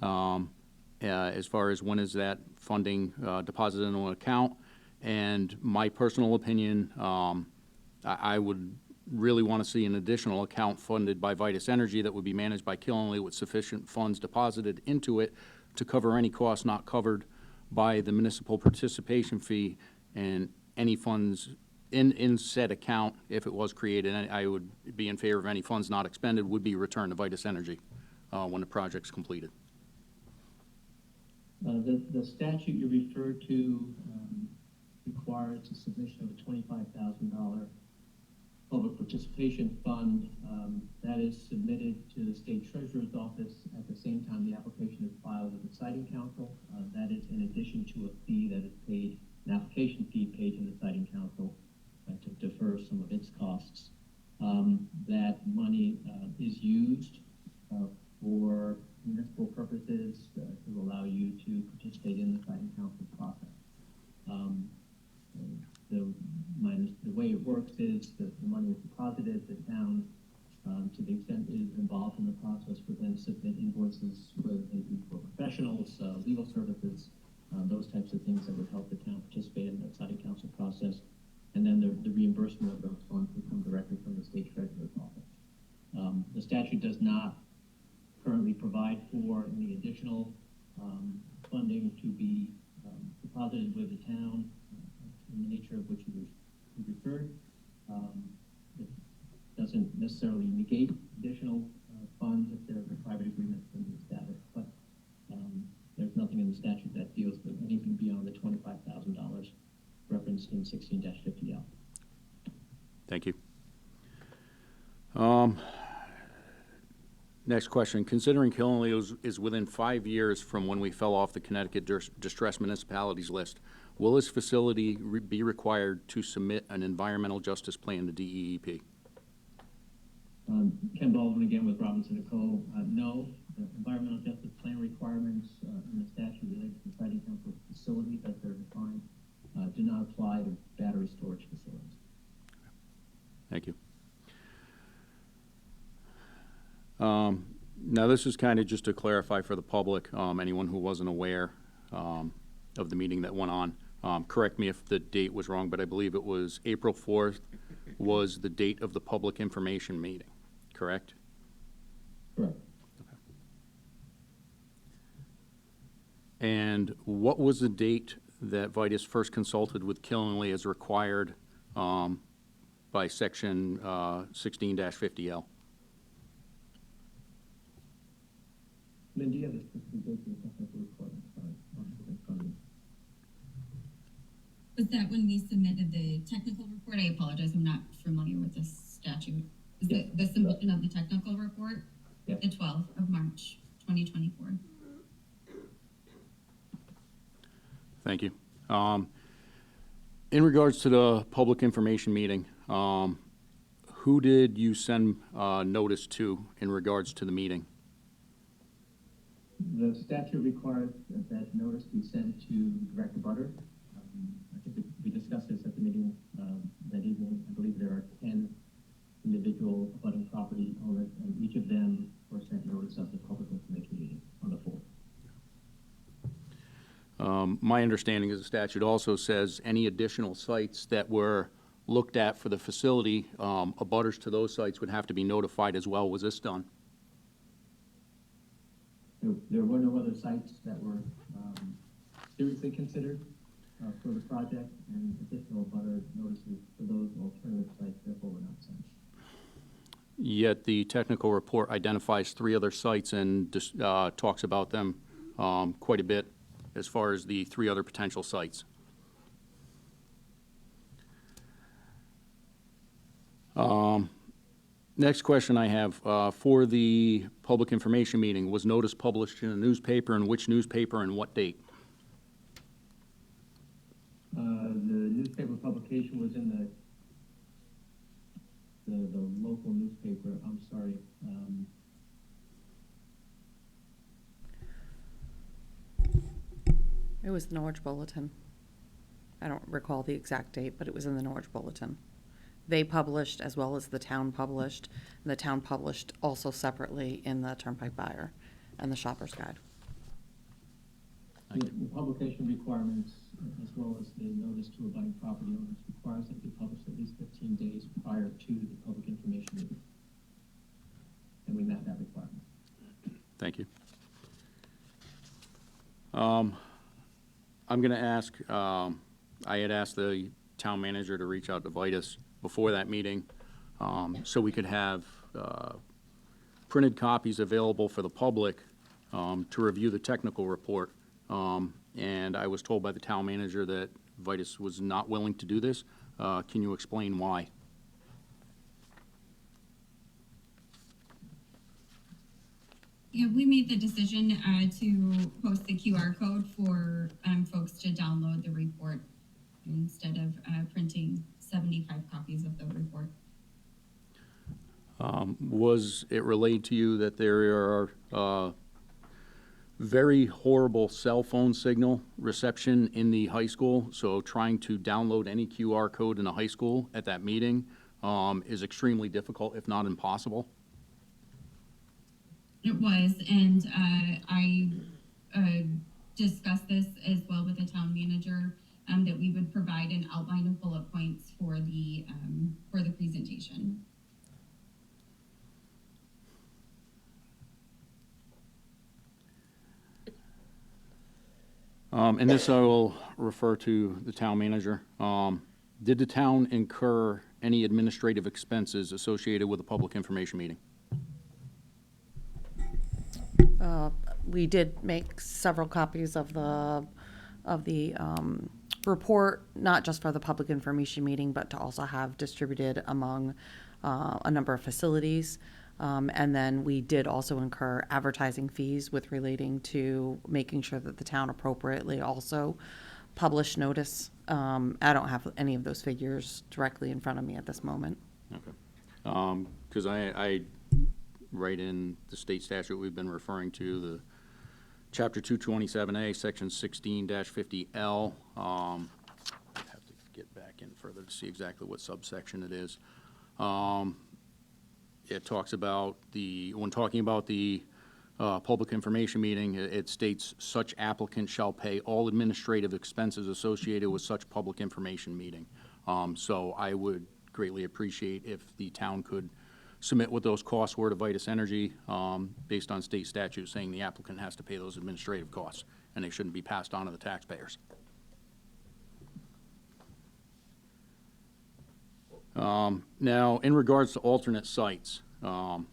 [SPEAKER 1] As far as when is that funding deposited into an account? And my personal opinion, I would really want to see an additional account funded by Vitus Energy that would be managed by Killenly with sufficient funds deposited into it to cover any costs not covered by the municipal participation fee, and any funds in said account, if it was created, I would be in favor of any funds not expended would be returned to Vitus Energy when the project's completed.
[SPEAKER 13] The statute you referred to requires a submission of a $25,000 public participation fund. That is submitted to the state treasurer's office at the same time the application is filed with the Siting Council. That is in addition to a fee that is paid, an application fee paid to the Siting Council to defer some of its costs. That money is used for municipal purposes to allow you to participate in the Siting Council process. The way it works is that the money is deposited, the town To the extent it is involved in the process, would then submit invoices with maybe for professionals, legal services, those types of things that would help the town participate in the outside council process. And then the reimbursement of those funds would come directly from the state treasurer's office. The statute does not currently provide for any additional funding to be deposited with the town in the nature of which you referred. It doesn't necessarily negate additional funds if there's a private agreement can be established, but there's nothing in the statute that deals with anything beyond the $25,000 referenced in 16-50L.
[SPEAKER 1] Thank you. Next question. Considering Killenly is within 5 years from when we fell off the Connecticut distressed municipalities list, will this facility be required to submit an environmental justice plan to DEEP?
[SPEAKER 13] Ken Baldwin again with Robinson & Co. No, the environmental justice plan requirements in the statute related to the siting council facilities that they're defined do not apply to battery storage facilities.
[SPEAKER 1] Thank you. Now, this is kind of just to clarify for the public, anyone who wasn't aware of the meeting that went on. Correct me if the date was wrong, but I believe it was April 4th was the date of the public information meeting, correct?
[SPEAKER 13] Correct.
[SPEAKER 1] Okay. And what was the date that Vitus first consulted with Killenly as required by section 16-50L?
[SPEAKER 13] Lynn, do you have the specific date for the technical report? Sorry.
[SPEAKER 6] Was that when we submitted the technical report? I apologize, I'm not familiar with this statute. Is it the submission of the technical report?
[SPEAKER 13] Yeah.
[SPEAKER 6] The 12th of March, 2024.
[SPEAKER 1] Thank you. In regards to the public information meeting, who did you send notice to in regards to the meeting?
[SPEAKER 13] The statute requires that notice be sent to direct abutter. I think we discussed this at the meeting that evening. I believe there are 10 individual abutting property owners, and each of them were sent notice of the public information meeting on the 4th.
[SPEAKER 1] My understanding is the statute also says any additional sites that were looked at for the facility, abutters to those sites would have to be notified as well. Was this done?
[SPEAKER 13] There were no other sites that were seriously considered for the project, and additional abutter notices for those alternative sites therefore were not sent.
[SPEAKER 1] Yet the technical report identifies 3 other sites and talks about them quite a bit as far as the 3 other potential sites. Next question I have, for the public information meeting, was notice published in a newspaper, and which newspaper and what date?
[SPEAKER 13] The newspaper publication was in the local newspaper. I'm sorry.
[SPEAKER 2] It was the Norwich Bulletin. I don't recall the exact date, but it was in the Norwich Bulletin. They published as well as the town published, and the town published also separately in the Turnpike Buyer and the Shopper's Guide.
[SPEAKER 13] The publication requirements, as well as the notice to abutting property owners, requires that it be published at least 15 days prior to the public information meeting. And we met that requirement.
[SPEAKER 1] Thank you. I'm going to ask, I had asked the town manager to reach out to Vitus before that meeting so we could have printed copies available for the public to review the technical report. And I was told by the town manager that Vitus was not willing to do this. Can you explain why?
[SPEAKER 6] Yeah, we made the decision to post the QR code for folks to download the report instead of printing 75 copies of the report.
[SPEAKER 1] Was it relayed to you that there are very horrible cell phone signal reception in the high school? So trying to download any QR code in a high school at that meeting is extremely difficult, if not impossible.
[SPEAKER 6] It was, and I discussed this as well with the town manager, that we would provide an outline of bullet points for the presentation.
[SPEAKER 1] And this I will refer to the town manager. Did the town incur any administrative expenses associated with a public information meeting?
[SPEAKER 2] We did make several copies of the report, not just for the public information meeting, but to also have distributed among a number of facilities. And then we did also incur advertising fees with relating to making sure that the town appropriately also published notice. I don't have any of those figures directly in front of me at this moment.
[SPEAKER 1] Okay. Because I write in the state statute we've been referring to, the Chapter 227A, Section 16-50L. I have to get back in further to see exactly what subsection it is. It talks about when talking about the public information meeting, it states such applicant shall pay all administrative expenses associated with such public information meeting. So I would greatly appreciate if the town could submit what those costs were to Vitus Energy, based on state statute saying the applicant has to pay those administrative costs, and they shouldn't be passed on to the taxpayers. Now, in regards to alternate sites, on,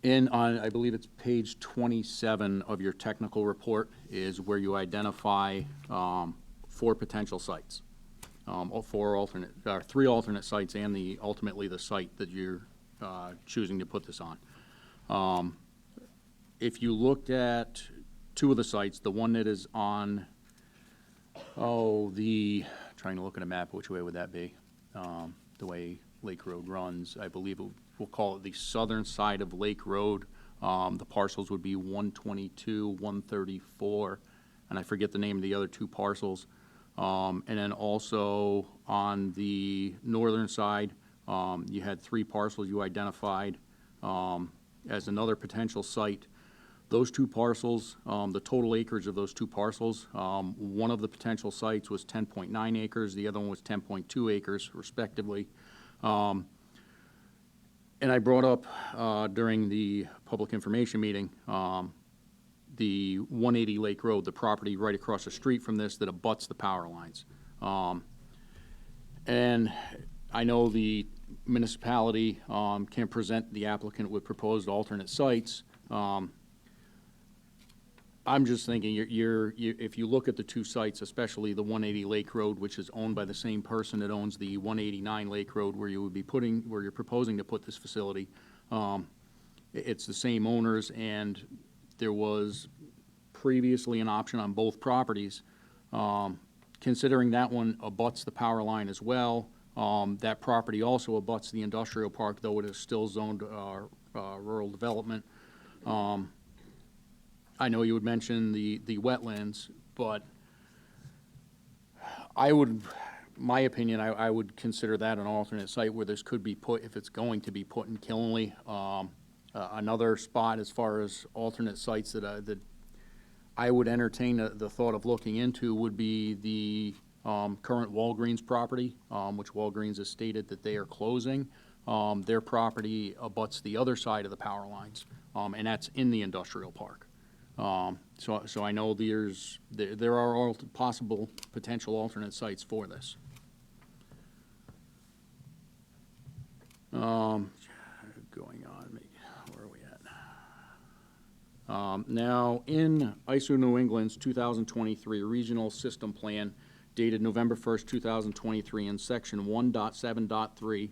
[SPEAKER 1] I believe it's page 27 of your technical report is where you identify 4 potential sites, or 3 alternate sites, and ultimately the site that you're choosing to put this on. If you looked at 2 of the sites, the one that is on, trying to look at a map, which way would that be? The way Lake Road runs, I believe we'll call it the southern side of Lake Road. The parcels would be 122, 134, and I forget the name of the other 2 parcels. And then also on the northern side, you had 3 parcels you identified as another potential site. Those 2 parcels, the total acreage of those 2 parcels, one of the potential sites was 10.9 acres, the other one was 10.2 acres, respectively. And I brought up during the public information meeting the 180 Lake Road, the property right across the street from this that abuts the power lines. And I know the municipality can present the applicant with proposed alternate sites. I'm just thinking, if you look at the 2 sites, especially the 180 Lake Road, which is owned by the same person that owns the 189 Lake Road, where you're proposing to put this facility, it's the same owners, and there was previously an option on both properties. Considering that one abuts the power line as well, that property also abuts the industrial park, though it is still zoned rural development. I know you would mention the wetlands, but my opinion, I would consider that an alternate site where this could be put, if it's going to be put in Killenly. Another spot as far as alternate sites that I would entertain the thought of looking into would be the current Walgreens property, which Walgreens has stated that they are closing. Their property abuts the other side of the power lines, and that's in the industrial park. So I know there are all possible potential alternate sites for this. Going on, where are we at? Now, in ISO New England's 2023 Regional System Plan dated November 1st, 2023, in Section 1.7.3,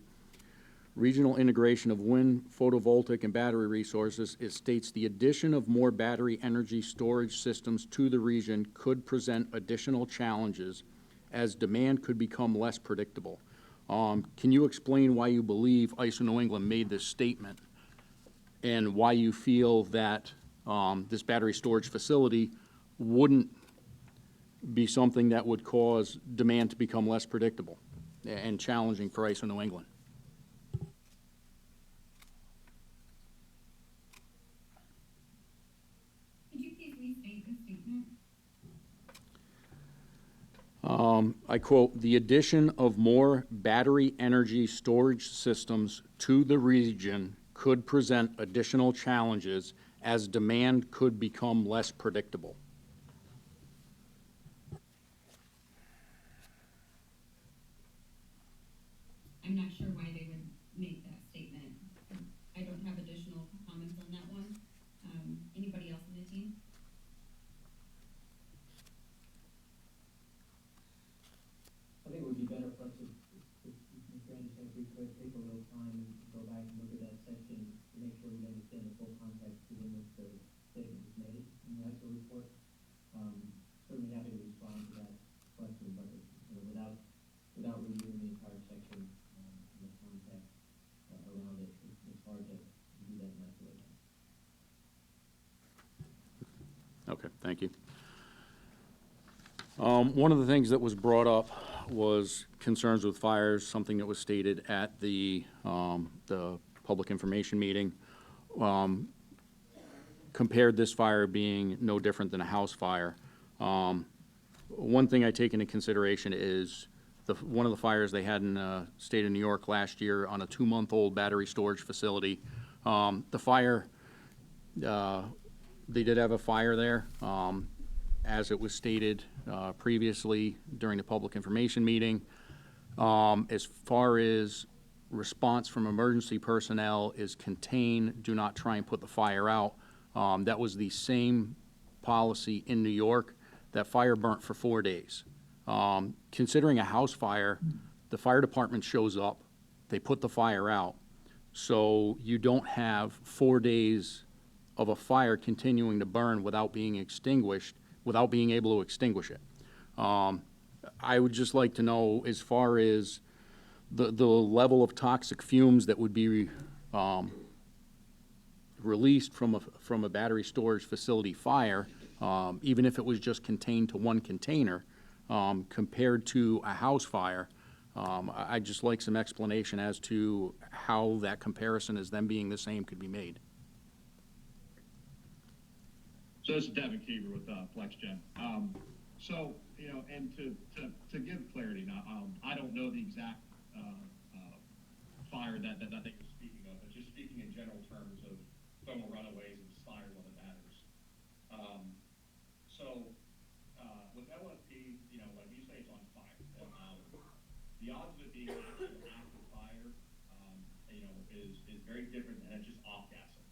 [SPEAKER 1] Regional integration of wind, photovoltaic, and battery resources, it states the addition of more battery energy storage systems to the region could present additional challenges as demand could become less predictable. Can you explain why you believe ISO New England made this statement and why you feel that this battery storage facility wouldn't be something that would cause demand to become less predictable and challenging for ISO New England? I quote, "The addition of more battery energy storage systems to the region could present additional challenges as demand could become less predictable."
[SPEAKER 6] I'm not sure why they would make that statement. I don't have additional comments on that one. Anybody else on the team?
[SPEAKER 13] I think it would be better for us if Mr. Anderson, if we could take a little time and go back and look at that section to make sure we understand the full context within which the statement was made in the ISO report. Certainly happy to respond to that question, but without reviewing the entire section and the context around it, it's hard to do that in isolation.
[SPEAKER 1] Okay, thank you. One of the things that was brought up was concerns with fires, something that was stated at the public information meeting. Compared this fire being no different than a house fire. One thing I take into consideration is one of the fires they had in the state of New York last year on a 2-month-old battery storage facility. The fire, they did have a fire there. As it was stated previously during the public information meeting. As far as response from emergency personnel is contain, do not try and put the fire out. That was the same policy in New York. That fire burnt for 4 days. Considering a house fire, the fire department shows up, they put the fire out. So you don't have 4 days of a fire continuing to burn without being extinguished, without being able to extinguish it. I would just like to know, as far as the level of toxic fumes that would be released from a battery storage facility fire, even if it was just contained to one container, compared to a house fire. I'd just like some explanation as to how that comparison, as them being the same, could be made.
[SPEAKER 11] So this is Devin Keever with FlexGen. So, you know, and to give clarity, now, I don't know the exact fire that they were speaking of, but just speaking in general terms of thermal runaways and fires on the batteries. With LFP, you know, like you say, it's on fire. The odds of it being actual active fire, you know, is very different than just off-gassing.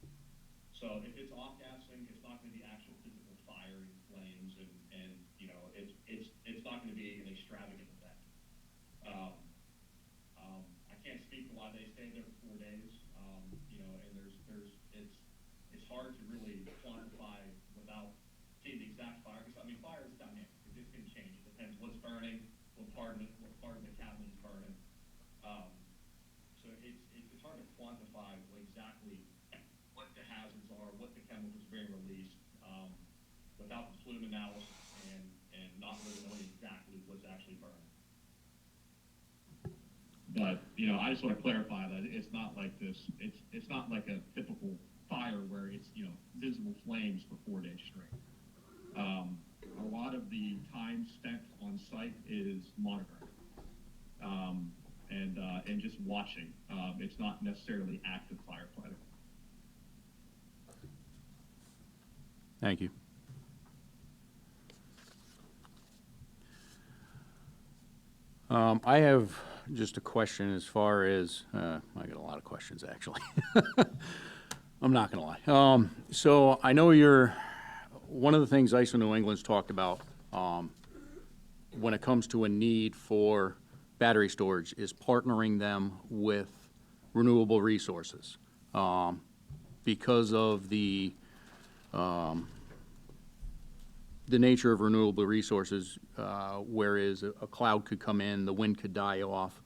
[SPEAKER 11] So if it's off-gassing, it's not going to be actual physical fire and flames, and you know, it's not going to be an extravagant event. I can't speak to why they stayed there for 4 days. You know, and it's hard to really quantify without seeing the exact fire. Because I mean, fire is dynamic. It can change. It depends what's burning, what part of the cabin is burning. So it's hard to quantify exactly what the hazards are, what the chemicals being released, without the flume analysis and not really knowing exactly what's actually burning. But, you know, I just want to clarify that it's not like this, it's not like a typical fire where it's, you know, visible flames for 4 days straight. A lot of the time spent on site is monitoring, and just watching. It's not necessarily active firefighting.
[SPEAKER 1] Thank you. I have just a question as far as, I got a lot of questions, actually. I'm not gonna lie. So I know one of the things ISO New England's talked about when it comes to a need for battery storage is partnering them with renewable resources. Because of the nature of renewable resources, whereas a cloud could come in, the wind could die off,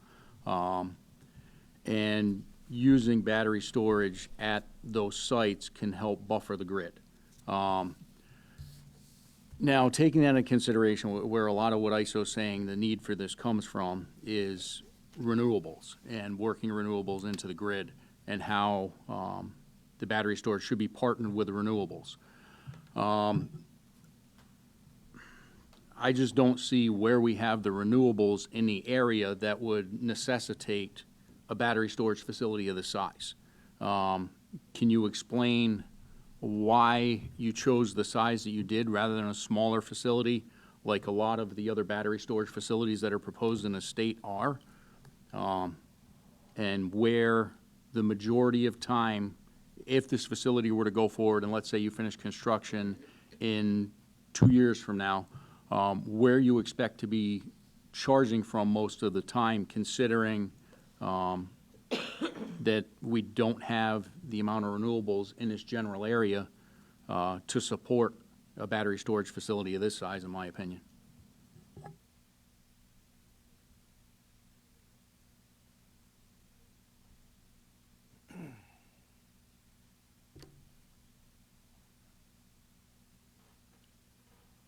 [SPEAKER 1] and using battery storage at those sites can help buffer the grid. Now, taking that into consideration, where a lot of what ISO is saying the need for this comes from is renewables and working renewables into the grid, and how the battery storage should be partnered with the renewables. I just don't see where we have the renewables in the area that would necessitate a battery storage facility of this size. Can you explain why you chose the size that you did rather than a smaller facility, like a lot of the other battery storage facilities that are proposed in the state are? And where the majority of time, if this facility were to go forward, and let's say you finish construction in 2 years from now, where you expect to be charging from most of the time, considering that we don't have the amount of renewables in this general area to support a battery storage facility of this size, in my opinion.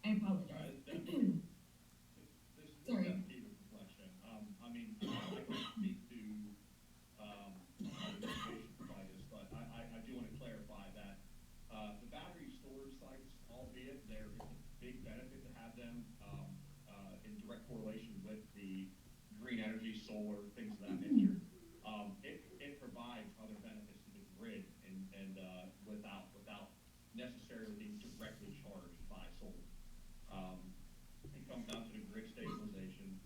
[SPEAKER 6] I apologize. Sorry.
[SPEAKER 11] Question. I mean, I can't speak to, the motivation for this, but I do want to clarify that, the battery storage sites, albeit there is a big benefit to have them, in direct correlation with the green energy, solar, things of that nature. It provides other benefits to the grid and without necessarily being directly charged by solar. It comes down to the grid stabilization,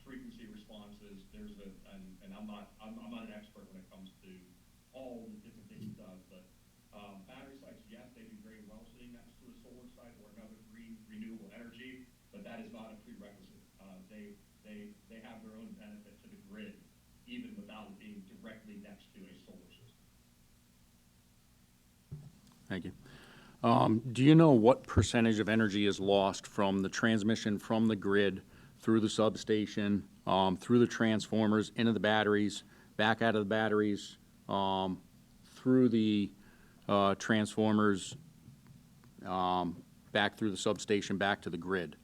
[SPEAKER 11] frequency responses. And I'm not an expert when it comes to all the different things it does, but battery sites, yes, they do very well sitting next to a solar site or another green renewable energy, but that is not a prerequisite. They have their own benefit to the grid, even without it being directly next to a solar system.
[SPEAKER 1] Thank you. Do you know what percentage of energy is lost from the transmission from the grid through the substation, through the transformers, into the batteries, back out of the batteries, through the transformers, back through the substation, back to the grid?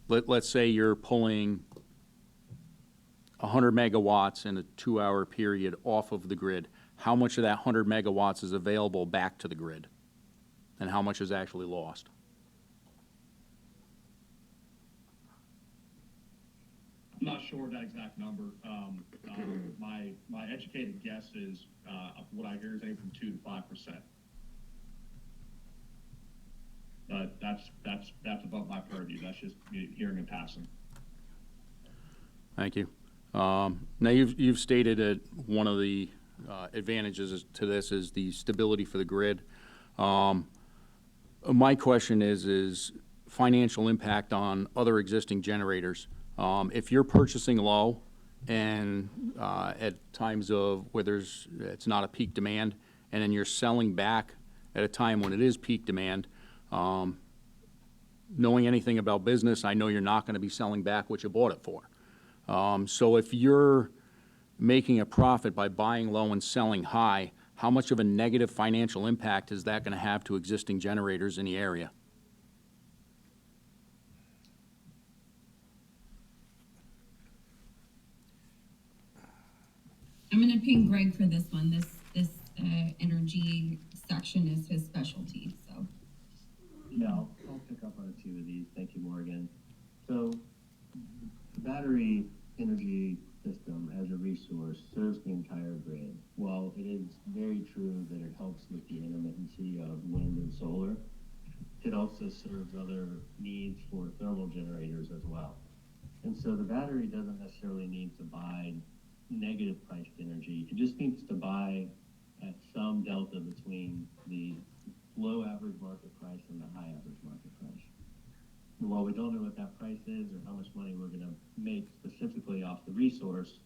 [SPEAKER 1] Let's say you're pulling 100 megawatts in a 2-hour period off of the grid. How much of that 100 megawatts is available back to the grid? And how much is actually lost?
[SPEAKER 11] I'm not sure of that exact number. My educated guess is, what I hear is anything from 2 to 5%. But that's above my purview. That's just me hearing and passing.
[SPEAKER 1] Thank you. Now, you've stated that one of the advantages to this is the stability for the grid. My question is financial impact on other existing generators. If you're purchasing low and at times of where it's not a peak demand, and then you're selling back at a time when it is peak demand, knowing anything about business, I know you're not going to be selling back what you bought it for. So if you're making a profit by buying low and selling high, how much of a negative financial impact is that going to have to existing generators in the area?
[SPEAKER 6] I'm going to ping Greg for this one. This energy section is his specialty, so.
[SPEAKER 15] Yeah, I'll pick up on a few of these. Thank you, Morgan. So the battery energy system as a resource serves the entire grid. While it is very true that it helps with the intermittency of wind and solar, it also serves other needs for thermal generators as well. And so the battery doesn't necessarily need to buy negative priced energy. It just needs to buy at some delta between the low average market price and the high average market price. And while we don't know what that price is or how much money we're going to make specifically off the resource,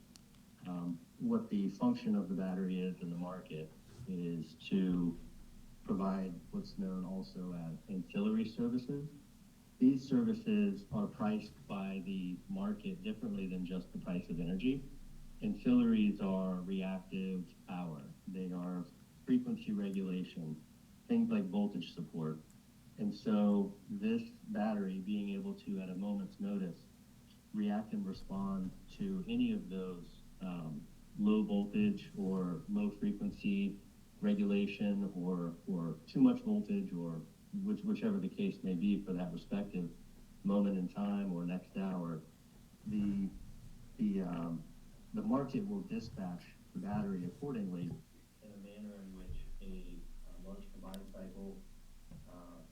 [SPEAKER 15] what the function of the battery is in the market is to provide what's known also as ancillary services. These services are priced by the market differently than just the price of energy. Ancillaries are reactive power. They are frequency regulation, things like voltage support. And so this battery being able to, at a moment's notice, react and respond to any of those low voltage or low frequency regulation or too much voltage or whichever the case may be for that respective moment in time or next hour, the market will dispatch the battery accordingly in a manner in which a large combined cycle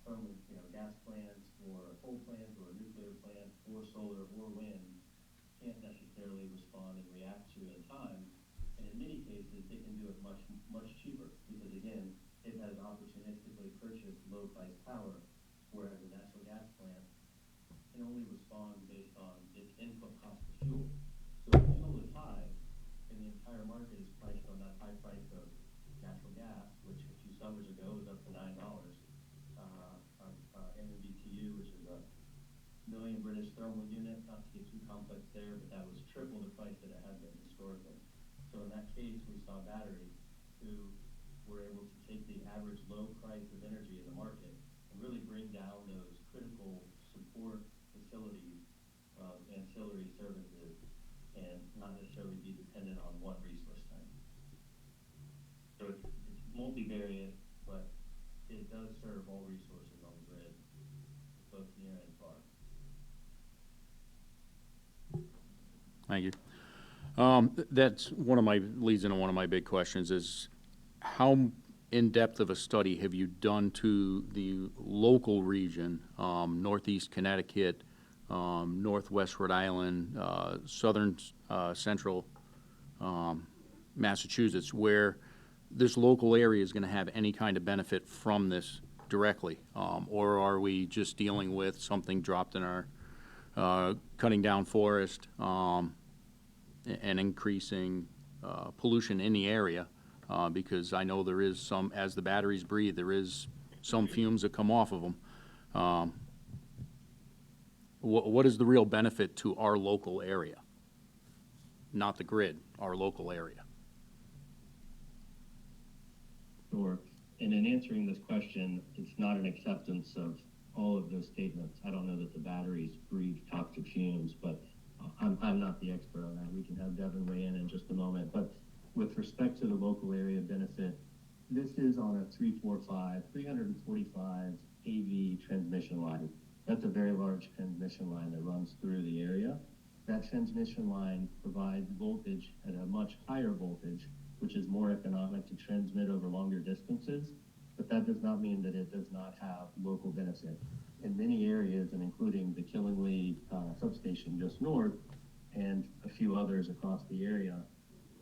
[SPEAKER 15] thermal, gas plant or a coal plant or a nuclear plant or solar or wind can't necessarily respond and react to in time. And in many cases, they can do it much cheaper because, again, it has opportunistically purchased low-priced power, whereas a natural gas plant can only respond based on its input cost of fuel. So if fuel is high and the entire market is priced on that high price of natural gas, which a few summers ago was up to $9, MMBTU, which is a million British thermal unit, not to get too complex there, but that was triple the price that it had been historically. So in that case, we saw batteries who were able to take the average low price of energy in the market and really bring down those critical support facilities of ancillary services and not necessarily be dependent on one resource type. So it's multivariate, but it does serve all resources on the grid, both near and far.
[SPEAKER 1] Thank you. That's leads into one of my big questions is how in-depth of a study have you done to the local region, Northeast Connecticut, Northwest Rhode Island, Southern Central Massachusetts, where this local area is going to have any kind of benefit from this directly? Or are we just dealing with something dropped in our cutting down forest and increasing pollution in the area? Because I know there is some, as the batteries breathe, there is some fumes that come off of them. What is the real benefit to our local area? Not the grid, our local area.
[SPEAKER 15] Sure. And in answering this question, it's not an acceptance of all of those statements. I don't know that the batteries breathe toxic fumes, but I'm not the expert on that. We can have Devin weigh in just a moment. But with respect to the local area benefit, this is on a 345 kV transmission line. That's a very large transmission line that runs through the area. That transmission line provides voltage at a much higher voltage, which is more economic to transmit over longer distances, but that does not mean that it does not have local benefit. In many areas, and including the Killingly substation just north, and a few others across the area,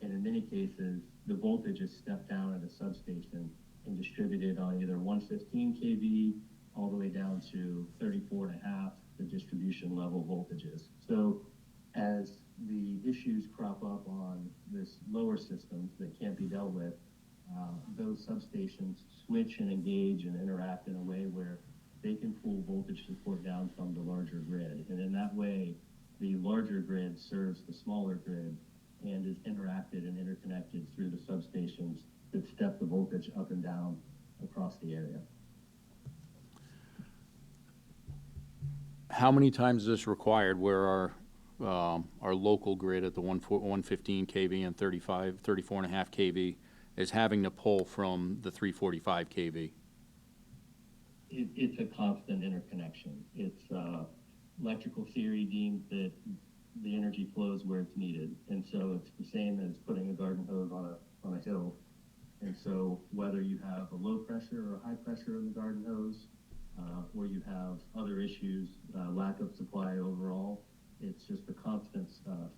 [SPEAKER 15] and in many cases, the voltage is stepped down at a substation and distributed on either 115 kV all the way down to 34.5, the distribution level voltages. So as the issues crop up on this lower systems that can't be dealt with, those substations switch and engage and interact in a way where they can pull voltage support down from the larger grid. And in that way, the larger grid serves the smaller grid and is interacted and interconnected through the substations that step the voltage up and down across the area.
[SPEAKER 1] How many times is this required where our local grid at the 115 kV and 34.5 kV is having to pull from the 345 kV?
[SPEAKER 15] It's a constant interconnection. It's electrical theory deems that the energy flows where it's needed, and so it's the same as putting a garden hose on a hill. And so whether you have a low pressure or high pressure in the garden hose, or you have other issues, lack of supply overall, it's just a constant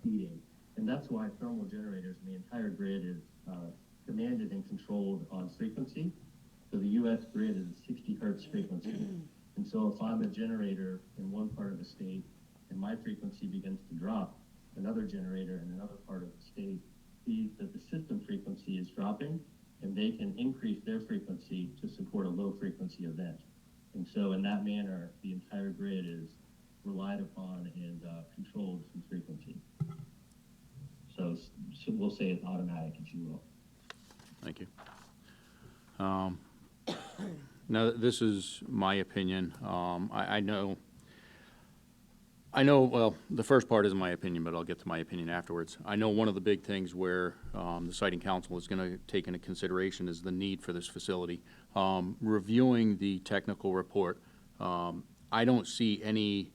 [SPEAKER 15] feeding. And that's why thermal generators in the entire grid is commanded and controlled on frequency. So the US grid is a 60 hertz frequency. And so if I'm a generator in one part of the state and my frequency begins to drop, another generator in another part of the state sees that the system frequency is dropping, and they can increase their frequency to support a low frequency event. And so in that manner, the entire grid is relied upon and controlled from frequency. So we'll say it's automatic, if you will.
[SPEAKER 1] Thank you. Now, this is my opinion. I know I know, well, the first part is my opinion, but I'll get to my opinion afterwards. I know one of the big things where the siting council is going to take into consideration is the need for this facility. Reviewing the technical report, I don't see any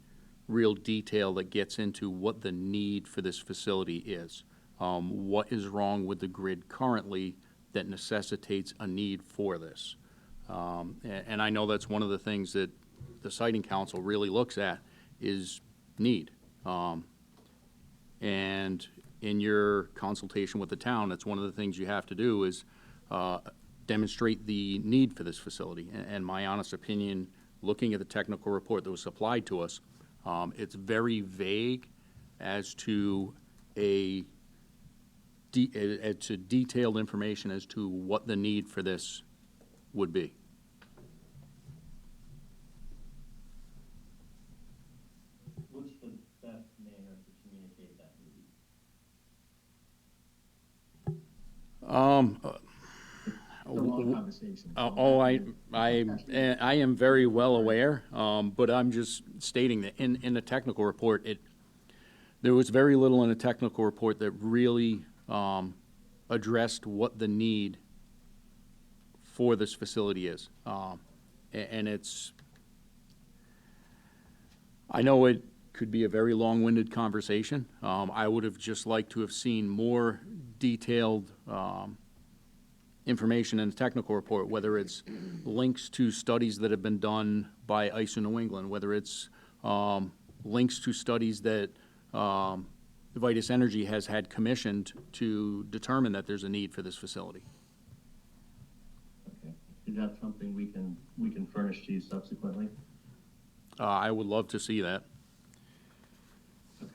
[SPEAKER 1] real detail that gets into what the need for this facility is. What is wrong with the grid currently that necessitates a need for this? And I know that's one of the things that the siting council really looks at is need. And in your consultation with the town, that's one of the things you have to do is demonstrate the need for this facility. And my honest opinion, looking at the technical report that was supplied to us, it's very vague as to detailed information as to what the need for this would be.
[SPEAKER 15] What's the best manner to communicate that with you? It's a long conversation.
[SPEAKER 1] I am very well aware, but I'm just stating that in the technical report, there was very little in the technical report that really addressed what the need for this facility is. And I know it could be a very long-winded conversation. I would have just liked to have seen more detailed information in the technical report, whether it's links to studies that have been done by ISO New England, whether it's links to studies that Vitus Energy has had commissioned to determine that there's a need for this facility.
[SPEAKER 15] Okay. Is that something we can furnish to you subsequently?
[SPEAKER 1] I would love to see that.
[SPEAKER 15] Okay.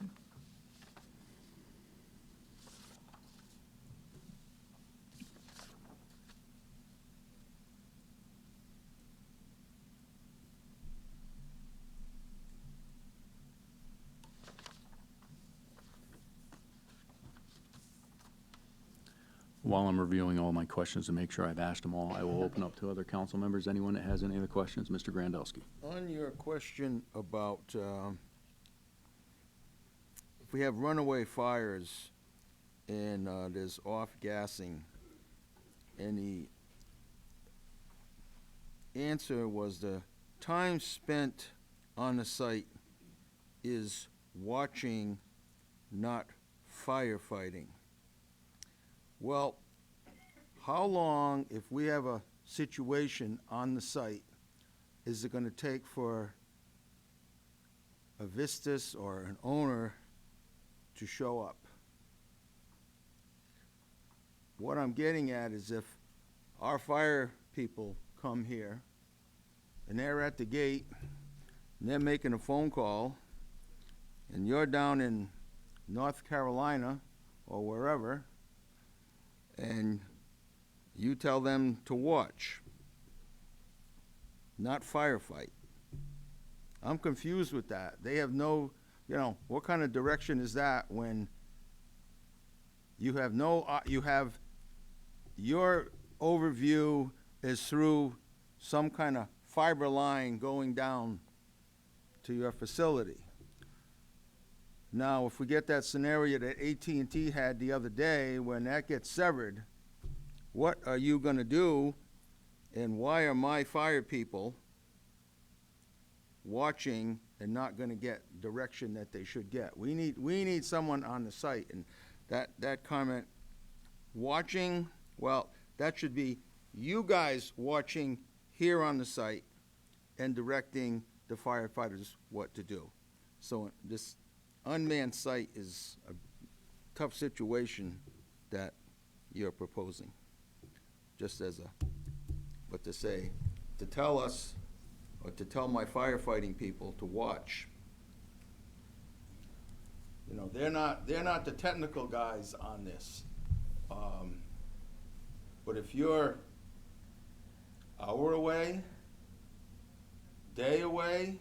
[SPEAKER 1] While I'm reviewing all my questions to make sure I've asked them all, I will open up to other council members. Anyone that has any other questions? Mr. Grandelsky.
[SPEAKER 12] On your question about if we have runaway fires and there's off-gassing, and the answer was the time spent on the site is watching, not firefighting. Well, how long, if we have a situation on the site, is it going to take for a Vistas or an owner to show up? What I'm getting at is if our fire people come here and they're at the gate and they're making a phone call and you're down in North Carolina or wherever, and you tell them to watch, not firefight. I'm confused with that. They have no, what kind of direction is that when you have your overview is through some kind of fiber line going down to your facility? Now, if we get that scenario that AT&T had the other day, when that gets severed, what are you going to do, and why are my fire people watching and not going to get direction that they should get? We need someone on the site, and that comment, watching, well, that should be you guys watching here on the site and directing the firefighters what to do. So this unmanned site is a tough situation that you're proposing. Just as but to say, to tell us, or to tell my firefighting people to watch. They're not the technical guys on this. But if you're hour away, day away,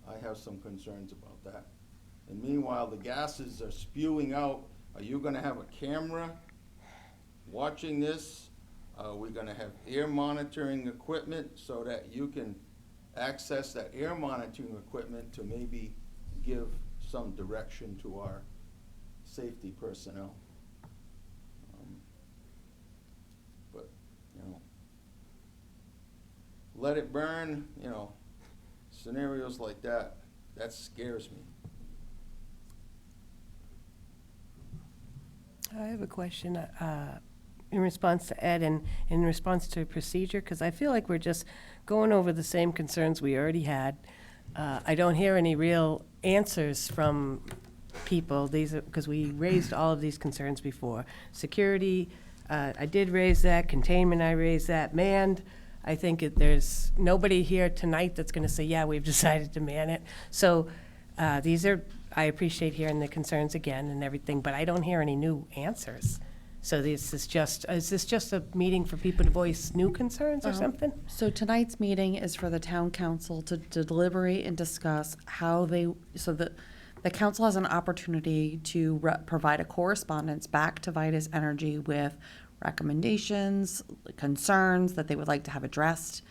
[SPEAKER 12] I have some concerns about that. And meanwhile, the gases are spewing out. Are you going to have a camera watching this? Are we going to have air monitoring equipment so that you can access that air monitoring equipment to maybe give some direction to our safety personnel. But, you know, let it burn, you know, scenarios like that, that scares me.
[SPEAKER 5] I have a question in response to Ed and in response to procedure, because I feel like we're just going over the same concerns we already had. I don't hear any real answers from people, because we raised all of these concerns before. Security, I did raise that. Containment, I raised that. Manned, I think there's nobody here tonight that's going to say, yeah, we've decided to man it. So these are, I appreciate hearing the concerns again and everything, but I don't hear any new answers. So is this just a meeting for people to voice new concerns or something?
[SPEAKER 2] So tonight's meeting is for the town council to deliberate and discuss how so the council has an opportunity to provide a correspondence back to Vitus Energy with recommendations, concerns that they would like to have addressed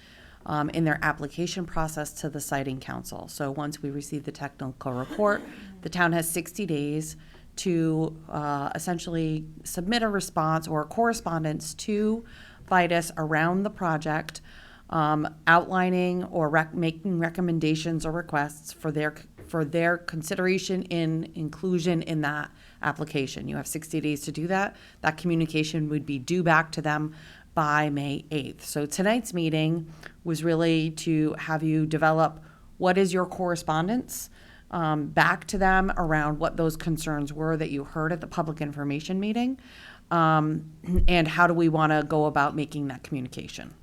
[SPEAKER 2] in their application process to the siting council. So once we receive the technical report, the town has 60 days to essentially submit a response or a correspondence to Vitus around the project, outlining or making recommendations or requests for their consideration in inclusion in that application. You have 60 days to do that. That communication would be due back to them by May 8th. So tonight's meeting was really to have you develop what is your correspondence back to them around what those concerns were that you heard at the public information meeting, and how do we want to go about making that communication.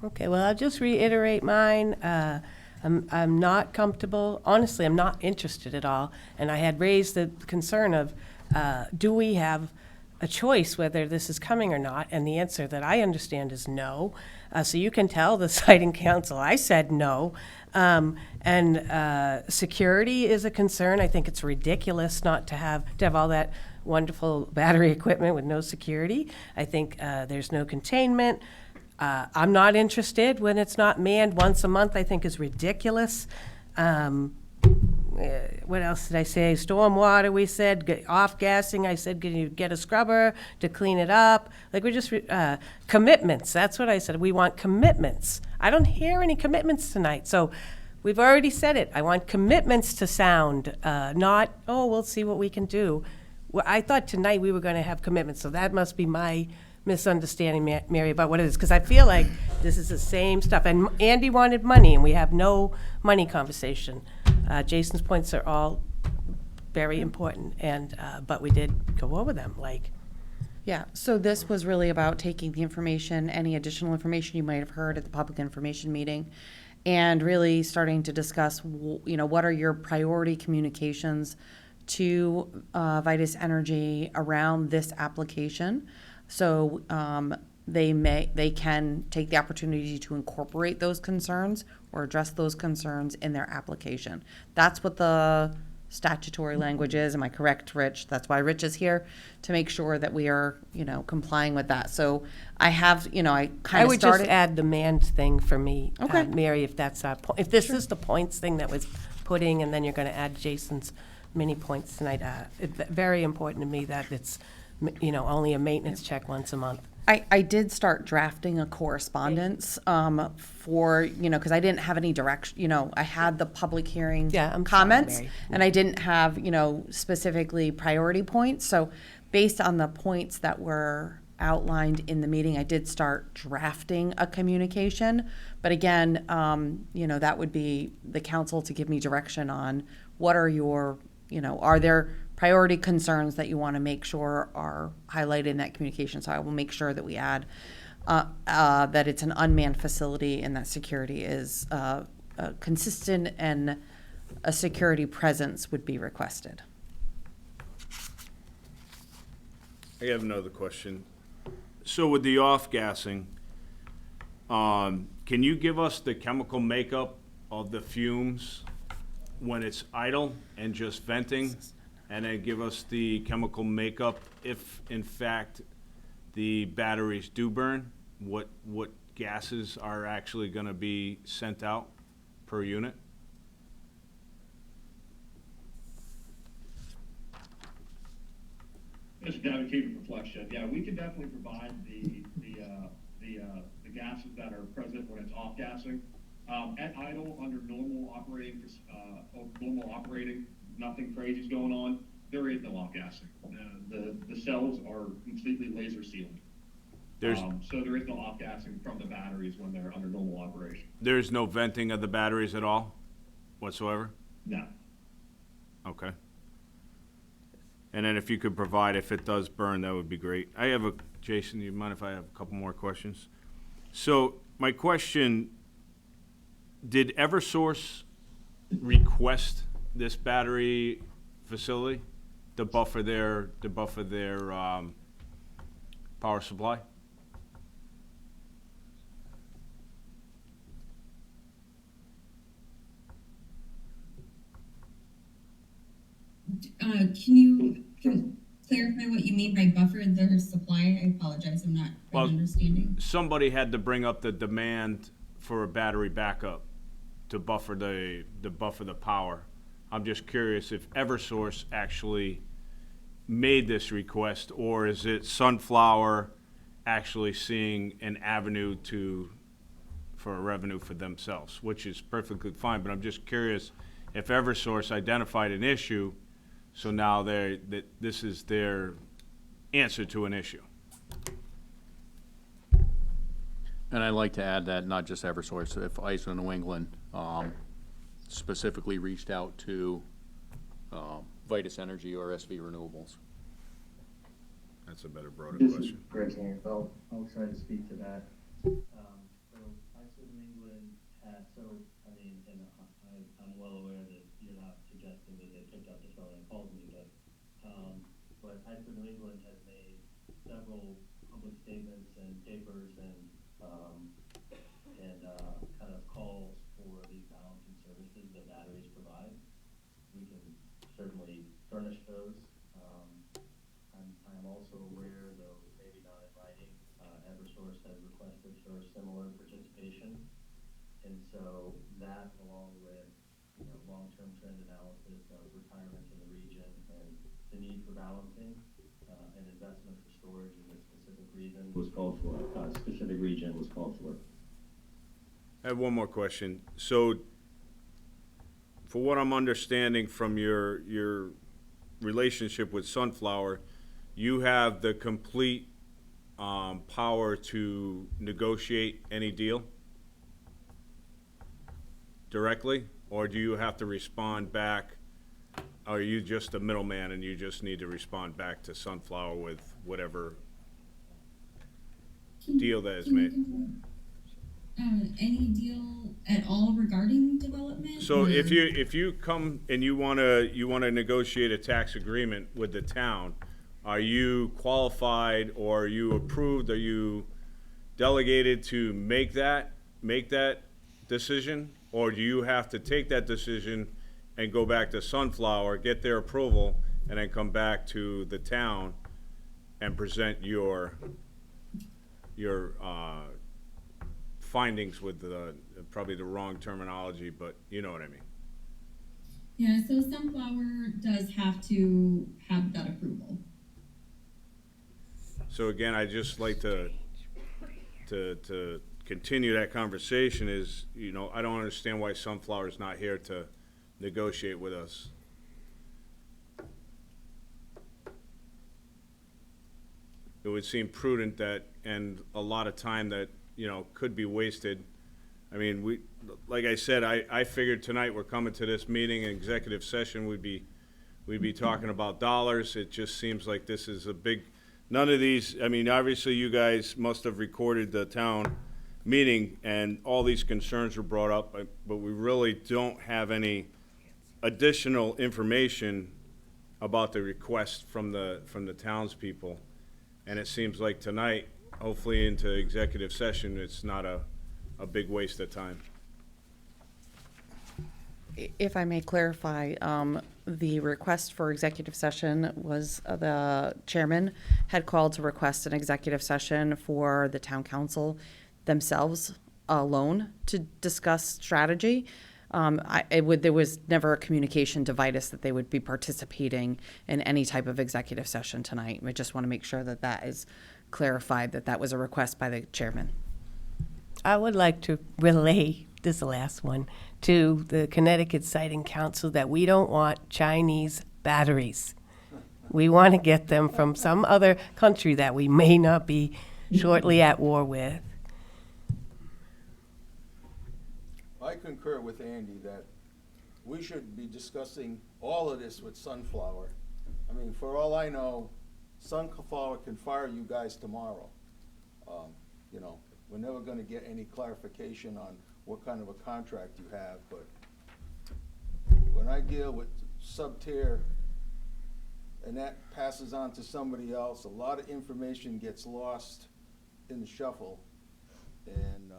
[SPEAKER 5] Okay, well, I'll just reiterate mine. I'm not comfortable. Honestly, I'm not interested at all. And I had raised the concern of, do we have a choice whether this is coming or not? And the answer that I understand is no. So you can tell the siting council I said no. And security is a concern. I think it's ridiculous not to have all that wonderful battery equipment with no security. I think there's no containment. I'm not interested when it's not manned once a month. I think is ridiculous. What else did I say? Stormwater, we said. Off-gassing, I said, can you get a scrubber to clean it up? Like, we're just, commitments, that's what I said. We want commitments. I don't hear any commitments tonight. So we've already said it. I want commitments to sound, not, oh, we'll see what we can do. Well, I thought tonight we were going to have commitments, so that must be my misunderstanding, Mary, about what it is, because I feel like this is the same stuff. And Andy wanted money, and we have no money conversation. Jason's points are all very important, and but we did go over them, like.
[SPEAKER 2] Yeah, so this was really about taking the information, any additional information you might have heard at the public information meeting, and really starting to discuss, you know, what are your priority communications to Vitus Energy around this application. So they can take the opportunity to incorporate those concerns or address those concerns in their application. That's what the statutory language is. Am I correct, Rich? That's why Rich is here, to make sure that we are, you know, complying with that. So I have, you know, I kind
[SPEAKER 5] I
[SPEAKER 2] of
[SPEAKER 5] would
[SPEAKER 2] started.
[SPEAKER 5] just add the manned thing for me,
[SPEAKER 2] Okay.
[SPEAKER 5] Mary, if that's our if this is the points thing that was putting, and then you're going to add Jason's mini points tonight. It's very important to me that it's, you know, only a maintenance check once a month.
[SPEAKER 2] I did start drafting a correspondence for, you know, because I didn't have any direction, you know, I had the public hearing comments,
[SPEAKER 5] Mary.
[SPEAKER 2] and I didn't have, you know, specifically priority points. So based on the points that were outlined in the meeting, I did start drafting a communication. But again, you know, that would be the council to give me direction on what are your, you know, are there priority concerns that you want to make sure are highlighted in that communication. So I will make sure that we add that it's an unmanned facility and that security is consistent and a security presence would be requested.
[SPEAKER 7] I have another question. So with the off-gassing, can you give us the chemical makeup of the fumes when it's idle and just venting? And then give us the chemical makeup if, in fact, the batteries do burn? What gases are actually gonna be sent out per unit?
[SPEAKER 11] This is Devin Keeper Reflection. Yeah, we can definitely provide the gases that are present when it's off gassing. At idle, under normal operating, nothing crazy's going on, there is no off gassing. The cells are completely laser sealed. So there is no off gassing from the batteries when they're under normal operation.
[SPEAKER 7] There's no venting of the batteries at all whatsoever?
[SPEAKER 11] No.
[SPEAKER 7] Okay. And then if you could provide, if it does burn, that would be great. Jason, you mind if I have a couple more questions? So my question, did Eversource request this battery facility to buffer their power supply?
[SPEAKER 6] Can you clarify what you mean by buffer their supply? I apologize, I'm not quite understanding.
[SPEAKER 7] Somebody had to bring up the demand for a battery backup to buffer the power. I'm just curious if Eversource actually made this request, or is it Sunflower actually seeing an avenue for a revenue for themselves, which is perfectly fine, but I'm just curious if Eversource identified an issue, so now this is their answer to an issue.
[SPEAKER 1] And I'd like to add that not just Eversource, if ISO New England specifically reached out to Vitus Energy or SV Renewables.
[SPEAKER 7] That's a better, broader
[SPEAKER 15] This is
[SPEAKER 7] question.
[SPEAKER 15] Greg Hank. I'll try to speak to that. So ISO New England had, and I'm well aware that you're not suggesting that they picked up the phone and called me, but ISO New England has made several public statements and papers and kind of calls for these balancing services that batteries provide. We can certainly furnish those. I'm also aware, though maybe not in writing, Eversource has requested for similar participation. And so that, along with long-term trend analysis of retirements in the region and the need for balancing and investment for storage in this specific region was called for.
[SPEAKER 7] I have one more question. So, for what I'm understanding from your relationship with Sunflower, you have the complete power to negotiate any deal directly, or do you have to respond back? Or are you just a middleman and you just need to respond back to Sunflower with whatever deal that is made?
[SPEAKER 6] Any deal at all regarding development?
[SPEAKER 7] So if you come and you wanna negotiate a tax agreement with the town, are you qualified, or are you approved, are you delegated to make that decision? Or do you have to take that decision and go back to Sunflower, get their approval, and then come back to the town and present your findings with probably the wrong terminology, but you know what I mean?
[SPEAKER 6] Yeah, so Sunflower does have to have that approval.
[SPEAKER 7] So again, I'd just like to continue that conversation is, I don't understand why Sunflower's not here to negotiate with us. It would seem prudent that, and a lot of time that, could be wasted. I mean, like I said, I figured tonight we're coming to this meeting, executive session, we'd be talking about dollars. It just seems like this is a big, none of these, I mean, obviously you guys must have recorded the town meeting and all these concerns were brought up, but we really don't have any additional information about the request from the townspeople. And it seems like tonight, hopefully into executive session, it's not a big waste of time.
[SPEAKER 2] If I may clarify, the request for executive session was the chairman had called to request an executive session for the town council. themselves alone to discuss strategy. There was never a communication to Vitus that they would be participating in any type of executive session tonight. We just want to make sure that that is clarified, that that was a request by the chairman.
[SPEAKER 5] I would like to relay, this is the last one, to the Connecticut Siting Council that we don't want Chinese batteries. We want to get them from some other country that we may not be shortly at war with.
[SPEAKER 12] I concur with Andy that we should be discussing all of this with Sunflower. I mean, for all I know, Sunflower can fire you guys tomorrow. You know, we're never gonna get any clarification on what kind of a contract you have, but when I deal with sub-tier and that passes on to somebody else, a lot of information gets lost in the shuffle. And,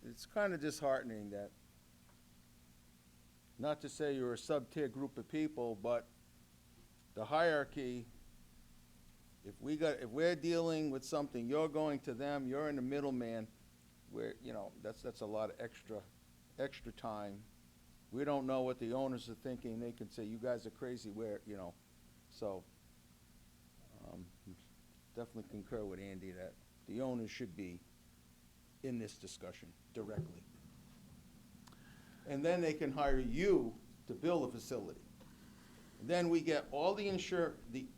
[SPEAKER 12] it's kind of disheartening that, not to say you're a sub-tier group of people, but the hierarchy, if we're dealing with something, you're going to them, you're in the middleman, where, you know, that's a lot of extra time. We don't know what the owners are thinking. They can say, you guys are crazy, where, you know, so, definitely concur with Andy that the owners should be in this discussion directly. And then they can hire you to build a facility. Then we get all the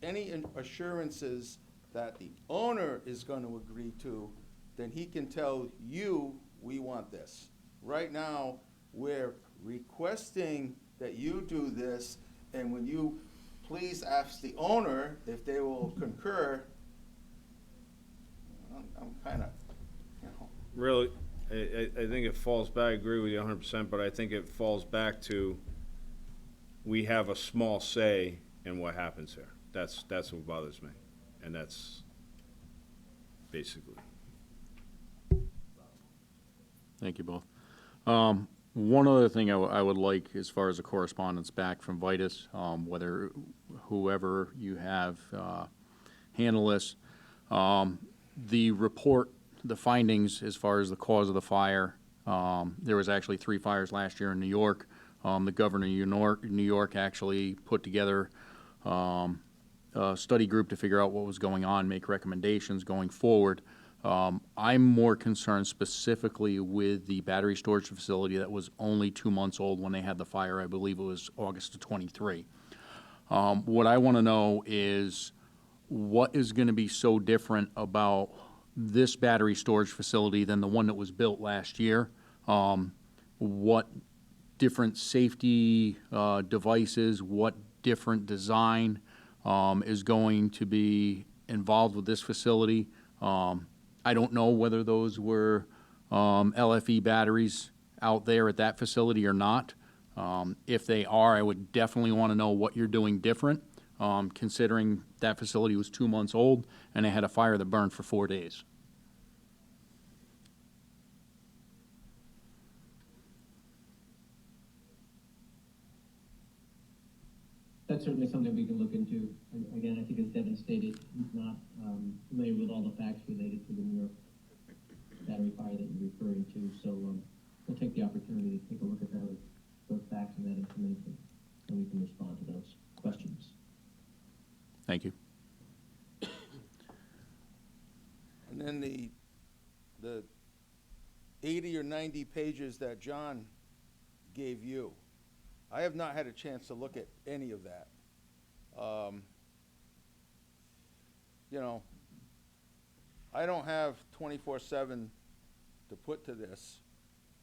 [SPEAKER 12] any assurances that the owner is going to agree to, then he can tell you, we want this. Right now, we're requesting that you do this, and when you please ask the owner if they will concur, I'm kind of, you know.
[SPEAKER 7] Really, I think it falls back, I agree with you 100%, but I think it falls back to, we have a small say in what happens here. That's what bothers me, and that's basically.
[SPEAKER 1] Thank you both. One other thing I would like, as far as the correspondence back from Vitus, whether whoever you have handle this, the report, the findings as far as the cause of the fire, there was actually 3 fires last year in New York. The governor of New York actually put together a study group to figure out what was going on, make recommendations going forward. I'm more concerned specifically with the battery storage facility that was only 2 months old when they had the fire. I believe it was August of '23. What I want to know is what is going to be so different about this battery storage facility than the one that was built last year? What different safety devices, what different design is going to be involved with this facility? I don't know whether those were LFE batteries out there at that facility or not. If they are, I would definitely want to know what you're doing different, considering that facility was 2 months old and they had a fire that burned for 4 days.
[SPEAKER 13] That's certainly something we can look into. Again, I think as Devin stated, he's not familiar with all the facts related to the New York battery fire that you're referring to, so we'll take the opportunity to take a look at those facts and that information, and we can respond to those questions.
[SPEAKER 1] Thank you.
[SPEAKER 12] And then the 80 or 90 pages that John gave you, I have not had a chance to look at any of that. You know, I don't have 24/7 to put to this.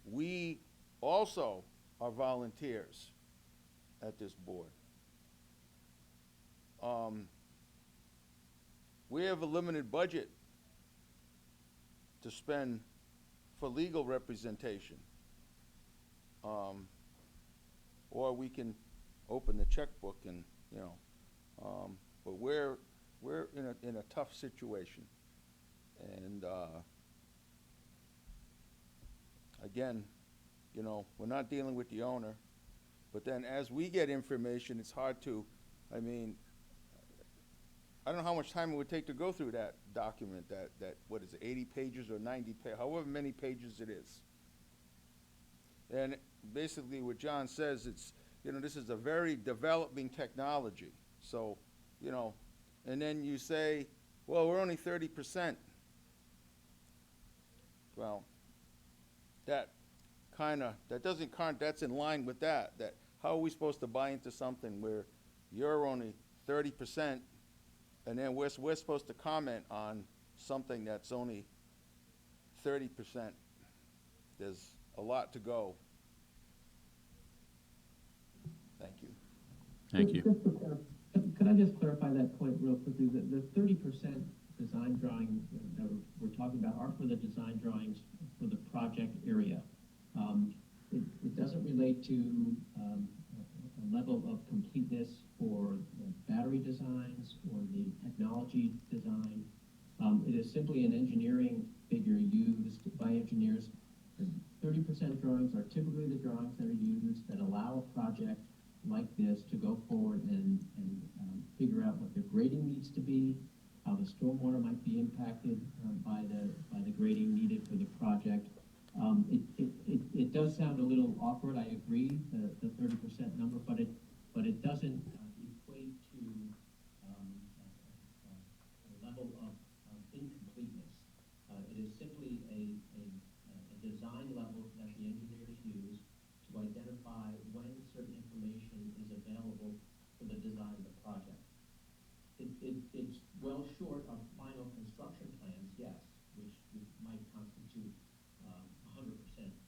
[SPEAKER 12] We also are volunteers at this board. We have a limited budget to spend for legal representation. Or we can open the checkbook and, you know, but we're in a tough situation. And, again, you know, we're not dealing with the owner, but then as we get information, it's hard to, I mean, I don't know how much time it would take to go through that document, what is it, 80 pages or 90 however many pages it is. And basically what John says, it's, this is a very developing technology. So, and then you say, well, we're only 30%. Well, that's in line with that how are we supposed to buy into something where you're only 30%, and then we're supposed to comment on something that's only 30%? There's a lot to go. Thank you.
[SPEAKER 1] Thank you.
[SPEAKER 13] Could I just clarify that point real quickly? The 30% design drawing that we're talking about are for the design drawings for the project area. It doesn't relate to a level of completeness for the battery designs or the technology design. It is simply an engineering figure used by engineers. 30% drawings are typically the drawings that are used that allow a project like this to go forward and figure out what the grading needs to be, how the stormwater might be impacted by the grading needed for the project. It does sound a little awkward, I agree, the 30% number, but it doesn't equate to a level of incompleteness. It is simply a design level that the engineers use to identify when certain information is available for the design of the project. It's well short of final construction plans, yes, which might constitute 100%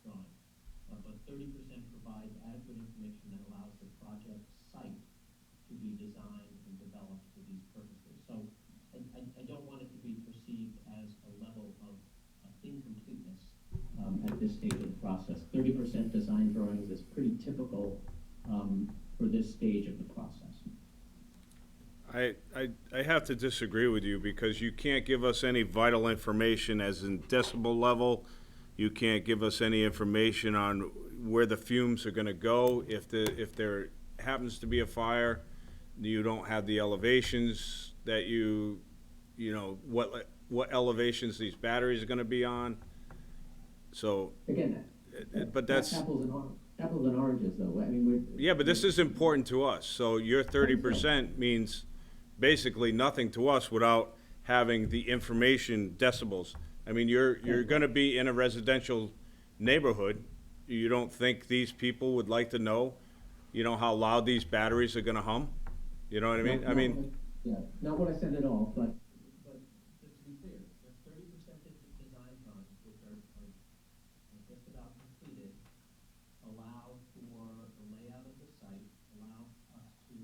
[SPEAKER 13] drawing. But 30% provides adequate information that allows the project site to be designed and developed for these purposes. So I don't want it to be perceived as a level of incompleteness at this stage of the process. 30% design drawings is pretty typical for this stage of the process.
[SPEAKER 7] I have to disagree with you because you can't give us any vital information as in decibel level. You can't give us any information on where the fumes are gonna go. If there happens to be a fire, you don't have the elevations that what elevations these batteries are gonna be on. So,
[SPEAKER 13] Again,
[SPEAKER 7] but that's.
[SPEAKER 13] apples and oranges, though. I mean,
[SPEAKER 7] Yeah, but this is important to us. So your 30% means basically nothing to us without having the information decibels. I mean, you're gonna be in a residential neighborhood. You don't think these people would like to know, how loud these batteries are gonna hum? You know what I mean?
[SPEAKER 13] Yeah, not what I said at all, but to be clear, the 30% design drawings, which are just about completed, allow for the layout of the site, allow us to,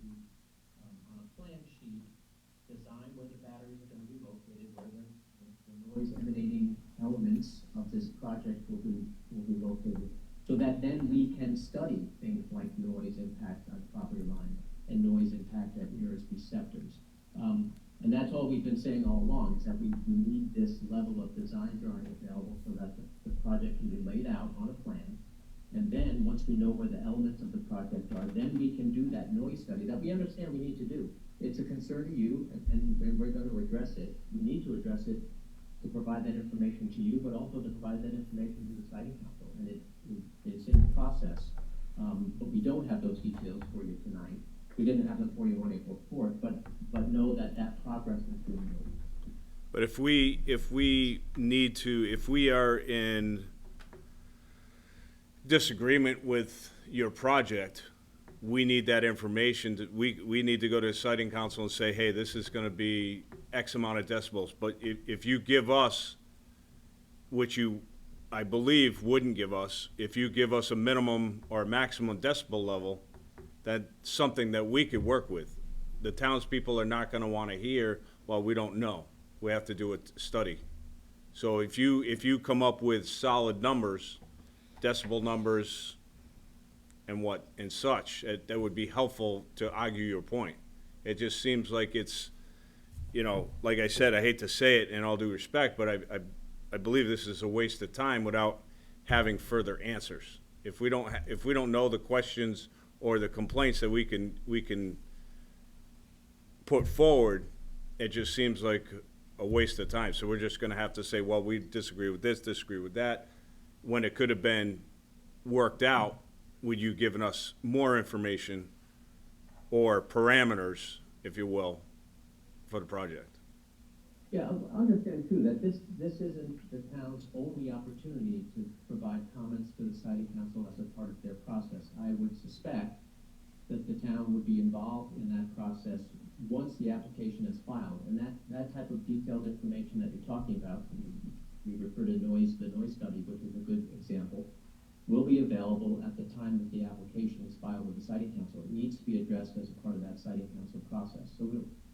[SPEAKER 13] on a plan sheet, design where the batteries are gonna be located, where the noise emanating elements of this project will be located, so that then we can study things like noise impact on property line and noise impact at nearest receptors. And that's all we've been saying all along, is that we need this level of design drawing available so that the project can be laid out on a plan. And then, once we know where the elements of the project are, then we can do that noise study that we understand we need to do. It's a concern to you, and we're going to address it. We need to address it to provide that information to you, but also to provide that information to the siting council. And it's in the process. But we don't have those details for you tonight. We didn't have them for you on April 4th, but know that progress is being made.
[SPEAKER 7] But if we are in disagreement with your project, we need that information. We need to go to the siting council and say, hey, this is gonna be X amount of decibels. But if you give us, which you, I believe, wouldn't give us, if you give us a minimum or a maximum decibel level, that's something that we could work with. The townspeople are not gonna wanna hear, well, we don't know. We have to do a study. So if you come up with solid numbers, decibel numbers and such, that would be helpful to argue your point. It just seems like it's, like I said, I hate to say it in all due respect, but I believe this is a waste of time without having further answers. If we don't know the questions or the complaints that we can put forward, it just seems like a waste of time. So we're just gonna have to say, well, we disagree with this, disagree with that, when it could have been worked out, with you giving us more information or parameters, if you will, for the project.
[SPEAKER 13] Yeah, I understand too, that this isn't the town's only opportunity to provide comments to the siting council as a part of their process. I would suspect that the town would be involved in that process once the application is filed. And that type of detailed information that you're talking about, we refer to the noise study, which is a good example, will be available at the time that the application is filed with the siting council. It needs to be addressed as a part of that siting council process. So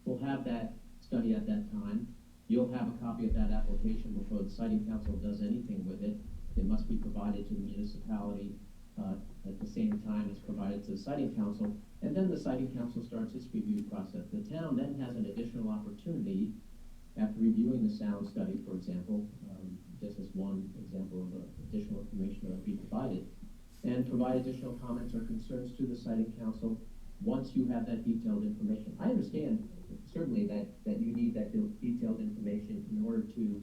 [SPEAKER 13] we'll have that study at that time. You'll have a copy of that application before the siting council does anything with it. It must be provided to the municipality at the same time as provided to the siting council, and then the siting council starts its review process. The town then has an additional opportunity, after reviewing the sound study, for example, just as one example of additional information that will be provided, and provide additional comments or concerns to the siting council once you have that detailed information. I understand certainly that you need that detailed information in order to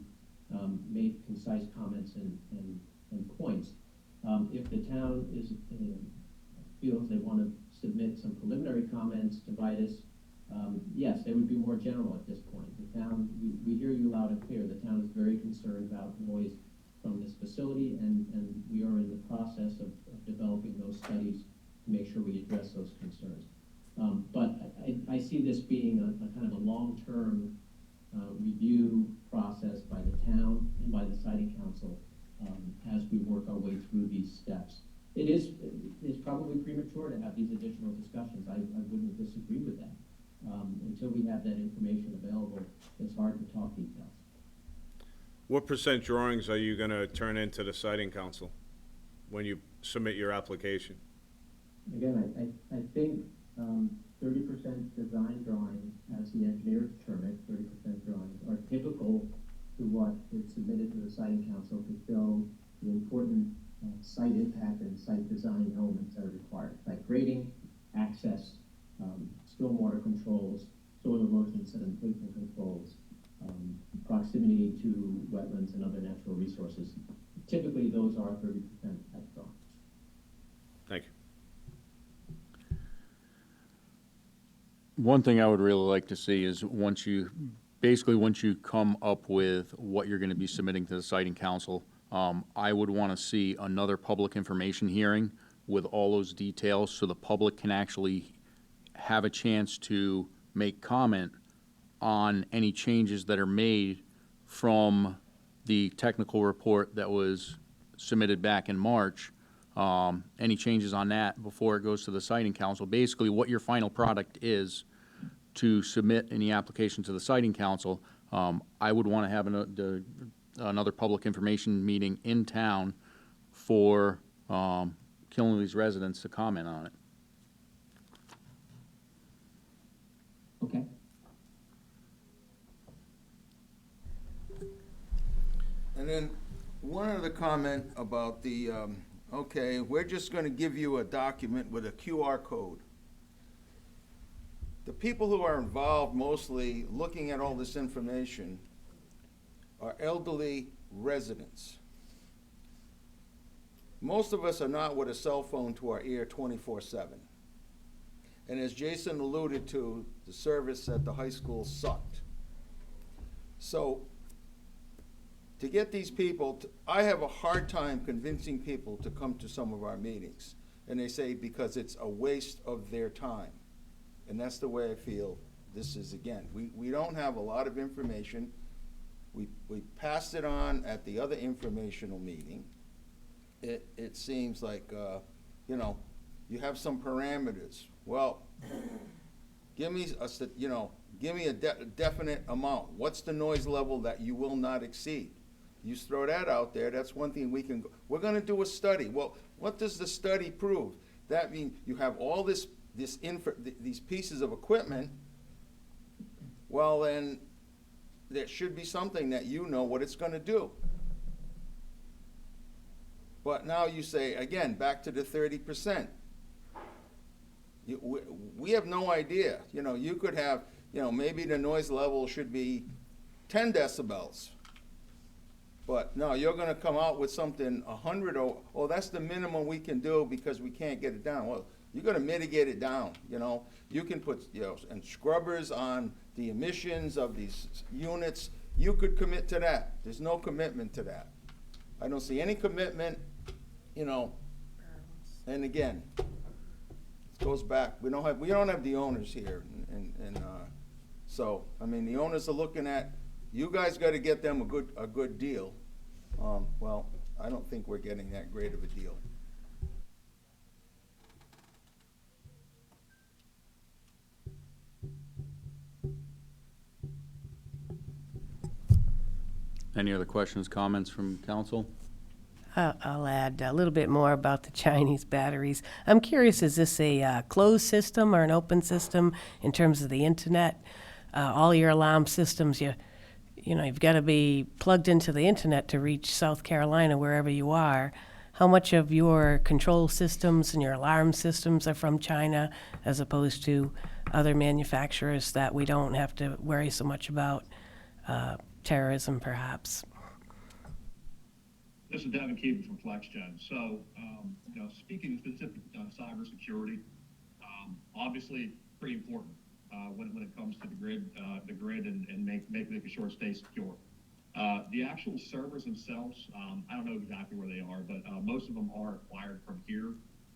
[SPEAKER 13] make concise comments and points. If the town feels they want to submit some preliminary comments to VITAS, yes, they would be more general at this point. The town, we hear you loud and clear. The town is very concerned about noise from this facility, and we are in the process of developing those studies to make sure we address those concerns. But I see this being a kind of a long-term review process by the town and by the siting council as we work our way through these steps. It's probably premature to have these additional discussions. I wouldn't disagree with that. Until we have that information available, it's hard to talk details.
[SPEAKER 7] What % drawings are you gonna turn into the siting council when you submit your application?
[SPEAKER 13] Again, I think 30% design drawings, as the engineer determined, 30% drawings are typical to what is submitted to the siting council to show the important site impact and site design elements that are required, like grading, access, stormwater controls, soil erosion sedimentation controls, proximity to wetlands and other natural resources. Typically, those are 30% type drawings.
[SPEAKER 7] Thank you.
[SPEAKER 1] One thing I would really like to see is once you come up with what you're going to be submitting to the siting council, I would want to see another public information hearing with all those details so the public can actually have a chance to make comment on any changes that are made from the technical report that was submitted back in March. Any changes on that before it goes to the siting council. Basically, what your final product is to submit any application to the siting council. I would want to have another public information meeting in town for Killenly's residents to comment on it.
[SPEAKER 13] Okay.
[SPEAKER 12] And then one other comment about the, okay, we're just going to give you a document with a QR code. The people who are involved mostly looking at all this information are elderly residents. Most of us are not with a cell phone to our ear 24/7. And as Jason alluded to, the service at the high school sucked. So to get these people, I have a hard time convincing people to come to some of our meetings. And they say because it's a waste of their time. And that's the way I feel this is again. We don't have a lot of information. We passed it on at the other informational meeting. It seems like, you know, you have some parameters. Well, give me a definite amount. What's the noise level that you will not exceed? You throw that out there, that's one thing we can go. We're gonna do a study. Well, what does the study prove? That means you have all these pieces of equipment. Well, then there should be something that you know what it's gonna do. But now you say, again, back to the 30%. We have no idea. You know, you could have you know, maybe the noise level should be 10 decibels. But no, you're gonna come out with something 100, oh, that's the minimum we can do because we can't get it down. Well, you're gonna mitigate it down, you know? You can put, you know, and scrubbers on the emissions of these units. You could commit to that. There's no commitment to that. I don't see any commitment, you know. And again, it goes back, we don't have the owners here, so, I mean, the owners are looking at, you guys gotta get them a good deal. Well, I don't think we're getting that great of a deal.
[SPEAKER 1] Any other questions, comments from council?
[SPEAKER 5] I'll add a little bit more about the Chinese batteries. I'm curious, is this a closed system or an open system in terms of the internet? All your alarm systems, you know, you've got to be plugged into the internet to reach South Carolina, wherever you are. How much of your control systems and your alarm systems are from China as opposed to other manufacturers that we don't have to worry so much about terrorism, perhaps?
[SPEAKER 11] This is Devin Keevan from FlexGen. So, you know, speaking specifically on cybersecurity, obviously pretty important when it comes to the grid and making sure it stays secure. The actual servers themselves, I don't know exactly where they are, but most of them are acquired from here.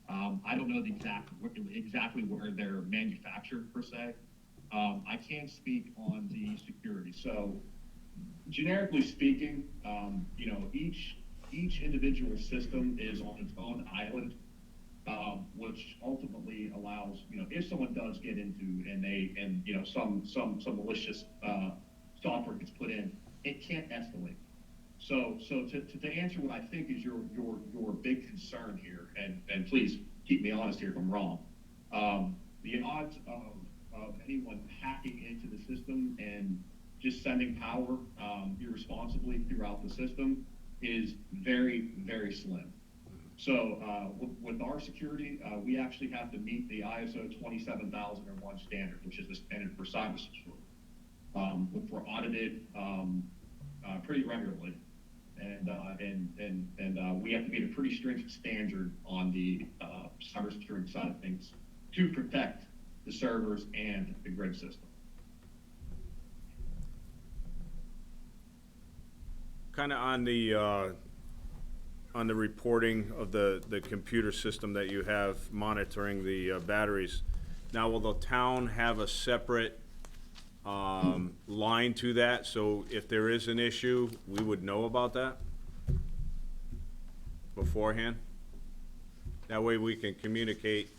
[SPEAKER 11] I don't know exactly where they're manufactured per se. I can't speak on the security. So, generically speaking, you know, each individual system is on its own island, which ultimately allows, you know, if someone does get into and you know some malicious software gets put in, it can't escalate. So to answer what I think is your big concern here, and please keep me honest here if I'm wrong, the odds of anyone hacking into the system and just sending power irresponsibly throughout the system is very, very slim. So with our security, we actually have to meet the ISO 27001 standard, which is the standard for cybersecurity. Which we're audited pretty regularly, and we have to meet a pretty stringent standard on the cybersecurity side of things to protect the servers and the grid system.
[SPEAKER 7] Kind of on the reporting of the computer system that you have monitoring the batteries. Now, will the town have a separate line to that? So if there is an issue, we would know about that beforehand? That way we can communicate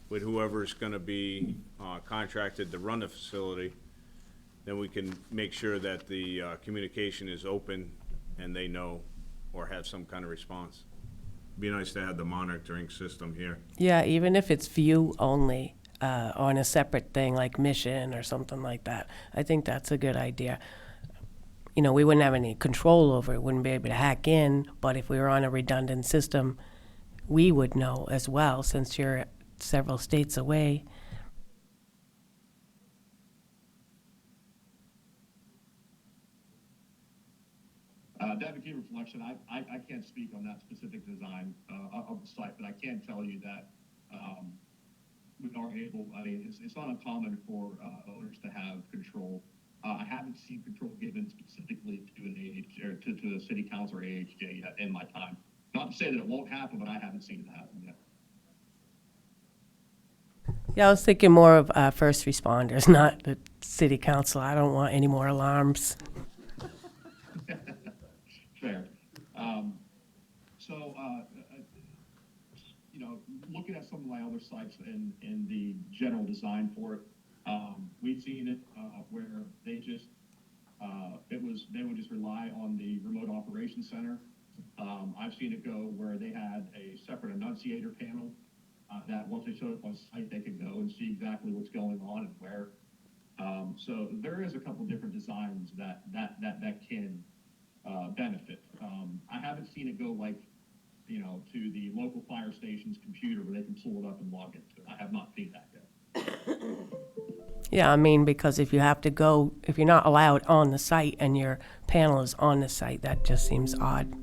[SPEAKER 7] with whoever's going to be contracted to run the facility. Then we can make sure that the communication is open and they know or have some kind of response. Be nice to have the monitoring system here.
[SPEAKER 5] Yeah, even if it's view only on a separate thing like Mission or something like that. I think that's a good idea. You know, we wouldn't have any control over it, wouldn't be able to hack in, but if we were on a redundant system, we would know as well, since you're several states away.
[SPEAKER 11] Devin Keever Reflection, I can't speak on that specific design of the site, but I can tell you that we are able, I mean, it's not uncommon for owners to have control. I haven't seen control given specifically to an AH, or to a city council or AHJ yet in my time. Not to say that it won't happen, but I haven't seen it happen yet.
[SPEAKER 5] Yeah, I was thinking more of first responders, not the city council. I don't want any more alarms.
[SPEAKER 11] Fair. You know, looking at some of my other sites in the general design for it, we've seen it where they just they would just rely on the remote operations center. I've seen it go where they had a separate annunciator panel that once they showed up on site, they could go and see exactly what's going on and where. So there is a couple different designs that can benefit. I haven't seen it go like, you know, to the local fire station's computer where they can pull it up and log into it. I have not seen that yet.
[SPEAKER 5] Yeah, I mean, because if you have to go, if you're not allowed on the site and your panel is on the site, that just seems odd.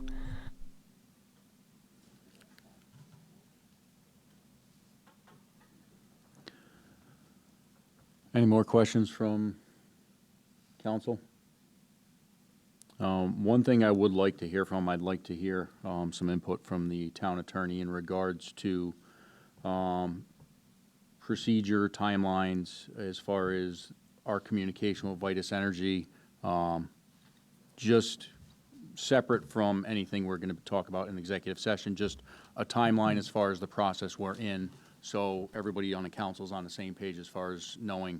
[SPEAKER 1] Any more questions from council? One thing I would like to hear from, I'd like to hear some input from the town attorney in regards to procedure, timelines, as far as our communication with Vitus Energy, just separate from anything we're going to talk about in executive session, just a timeline as far as the process we're in, so everybody on the council's on the same page as far as knowing.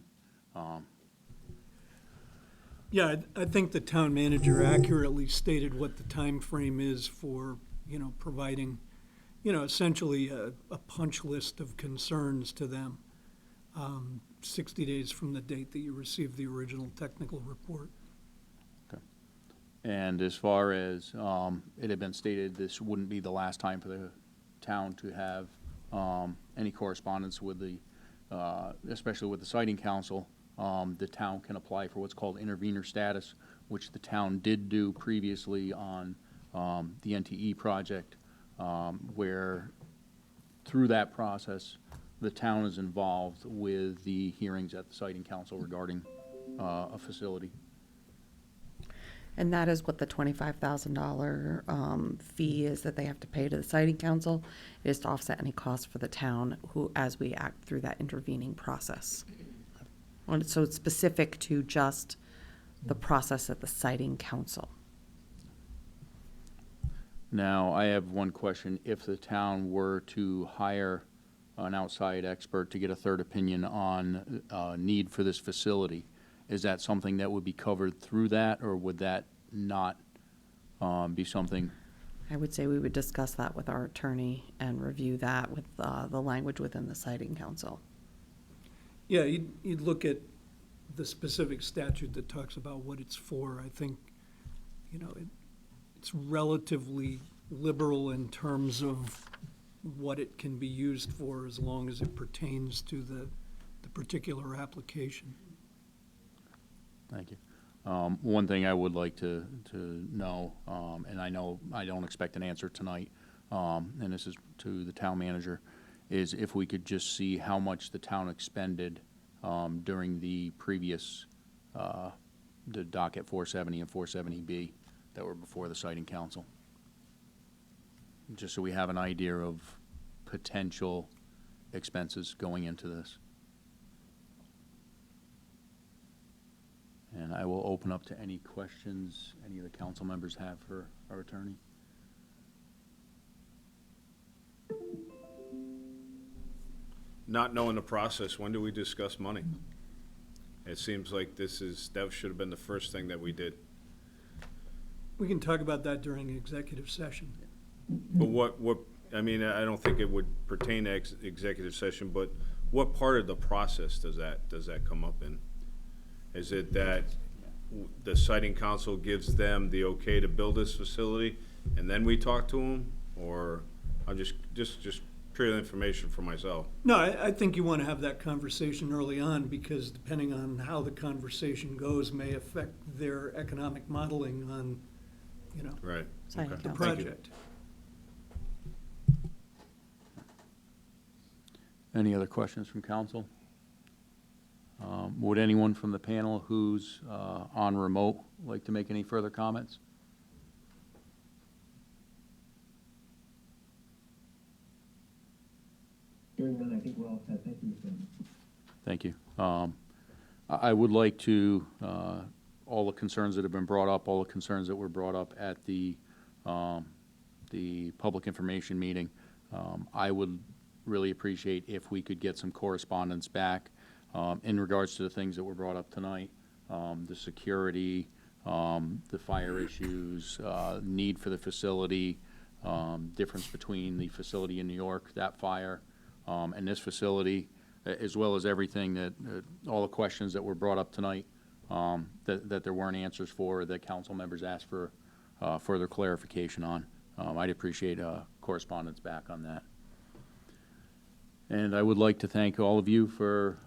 [SPEAKER 16] Yeah, I think the town manager accurately stated what the time frame is for, providing, essentially a punch list of concerns to them, 60 days from the date that you received the original technical report.
[SPEAKER 1] And as far as, it had been stated, this wouldn't be the last time for the town to have any correspondence with the, especially with the siting council. The town can apply for what's called intervenor status, which the town did do previously on the NTE project, where through that process, the town is involved with the hearings at the siting council regarding a facility.
[SPEAKER 2] And that is what the $25,000 fee is that they have to pay to the siting council, is to offset any costs for the town as we act through that intervening process. So it's specific to just the process at the siting council.
[SPEAKER 1] Now, I have one question. If the town were to hire an outside expert to get a third opinion on need for this facility, is that something that would be covered through that, or would that not be something?
[SPEAKER 2] I would say we would discuss that with our attorney and review that with the language within the siting council.
[SPEAKER 16] Yeah, you'd look at the specific statute that talks about what it's for. I think, it's relatively liberal in terms of what it can be used for, as long as it pertains to the particular application.
[SPEAKER 1] Thank you. One thing I would like to know, and I know I don't expect an answer tonight, and this is to the town manager, is if we could just see how much the town expended during the previous, the docket 470 and 470B that were before the siting council. Just so we have an idea of potential expenses going into this. And I will open up to any questions any of the council members have for our attorney.
[SPEAKER 7] Not knowing the process, when do we discuss money? It seems like that should have been the first thing that we did.
[SPEAKER 16] We can talk about that during executive session.
[SPEAKER 7] But I don't think it would pertain to executive session, but what part of the process does that come up in? Is it that the siting council gives them the okay to build this facility, and then we talk to them? Or I'm just pure information for myself.
[SPEAKER 16] No, I think you want to have that conversation early on, because depending on how the conversation goes may affect their economic modeling on,
[SPEAKER 7] Right.
[SPEAKER 2] Siting
[SPEAKER 7] Okay.
[SPEAKER 16] the
[SPEAKER 2] council.
[SPEAKER 7] Thank you.
[SPEAKER 16] project.
[SPEAKER 1] Any other questions from council? Would anyone from the panel who's on remote like to make any further comments?
[SPEAKER 13] Hearing none, I think we're all set. Thank you, Mr. Chairman.
[SPEAKER 1] Thank you. I would like to, all the concerns that have been brought up, all the concerns that were brought up at the public information meeting, I would really appreciate if we could get some correspondence back in regards to the things that were brought up tonight, the security, the fire issues, need for the facility, difference between the facility in New York, that fire, and this facility, as well as everything that, all the questions that were brought up tonight, that there weren't answers for, that council members asked for further clarification on. I'd appreciate correspondence back on that. And I would like to thank all of you for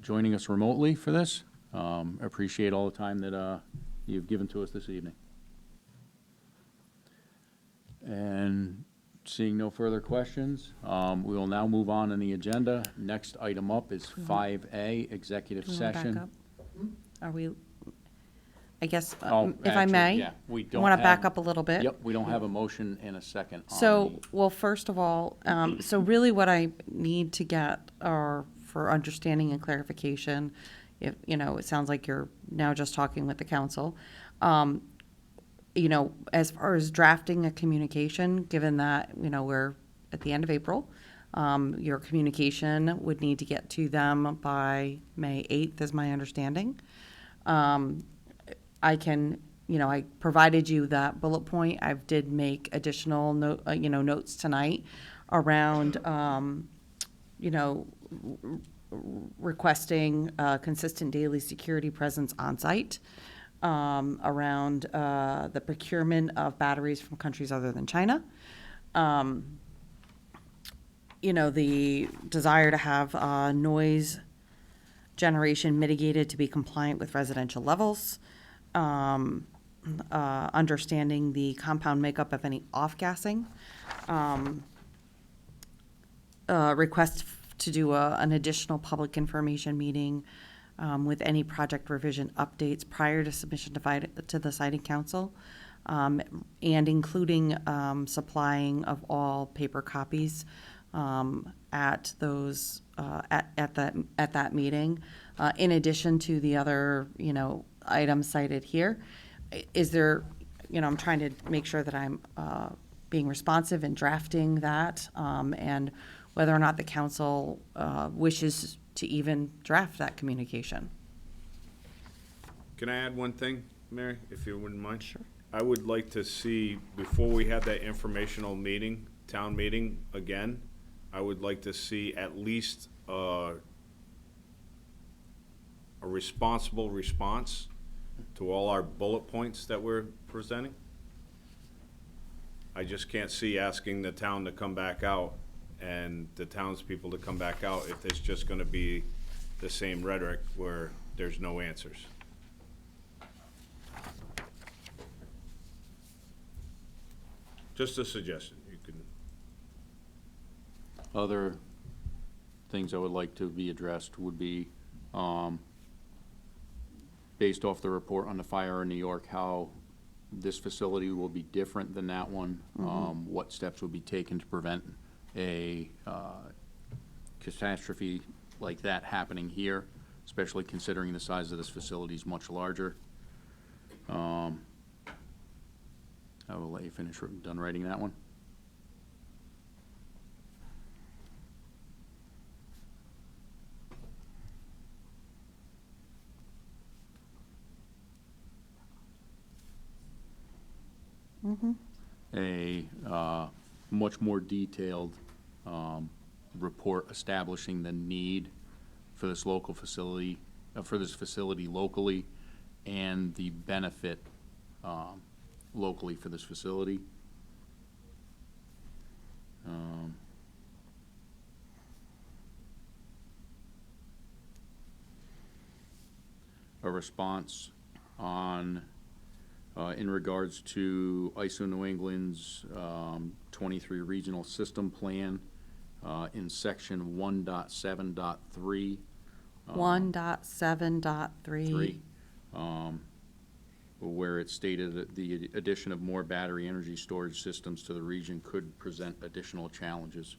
[SPEAKER 1] joining us remotely for this. Appreciate all the time that you've given to us this evening. And seeing no further questions, we will now move on the agenda. Next item up is 5A, executive
[SPEAKER 2] Can we back
[SPEAKER 1] session.
[SPEAKER 2] up? Are we, I guess,
[SPEAKER 1] Oh,
[SPEAKER 2] if I
[SPEAKER 1] actually,
[SPEAKER 2] may?
[SPEAKER 1] yeah, we don't
[SPEAKER 2] Want to back
[SPEAKER 1] have-
[SPEAKER 2] up a little bit?
[SPEAKER 1] Yep, we don't have a motion and a second on
[SPEAKER 2] So,
[SPEAKER 1] the-
[SPEAKER 2] well, first of all, so really what I need to get are for understanding and clarification, if, it sounds like you're now just talking with the council. As far as drafting a communication, given that, we're at the end of April, your communication would need to get to them by May 8th, is my understanding. I can, I provided you that bullet point. I did make additional notes tonight around, requesting consistent daily security presence on site, around the procurement of batteries from countries other than China. The desire to have noise generation mitigated to be compliant with residential levels. Understanding the compound makeup of any off-gassing. Request to do an additional public information meeting with any project revision updates prior to submission to the siting council, and including supplying of all paper copies at those at that meeting, in addition to the other items cited here. Is there, I'm trying to make sure that I'm being responsive in drafting that, and whether or not the council wishes to even draft that communication.
[SPEAKER 7] Can I add one thing, Mary, if you wouldn't mind? Sure. I would like to see, before we have that informational meeting, town meeting again, I would like to see at least a responsible response to all our bullet points that we're presenting. I just can't see asking the town to come back out and the townspeople to come back out if it's just gonna be the same rhetoric where there's no answers. Just a suggestion, you can.
[SPEAKER 1] Other things I would like to be addressed would be, based off the report on the fire in New York, how this facility will be different than that one. What steps will be taken to prevent a catastrophe like that happening here, especially considering the size of this facility is much larger. I will let you finish, done writing that one. A much more detailed report establishing the need for this local facility, for this facility locally, and the benefit locally for this facility. A response on in regards to ISO New England's 23 regional system plan in section 1.7.3.
[SPEAKER 2] 1.7.3.
[SPEAKER 1] Where it stated that the addition of more battery energy storage systems to the region could present additional challenges.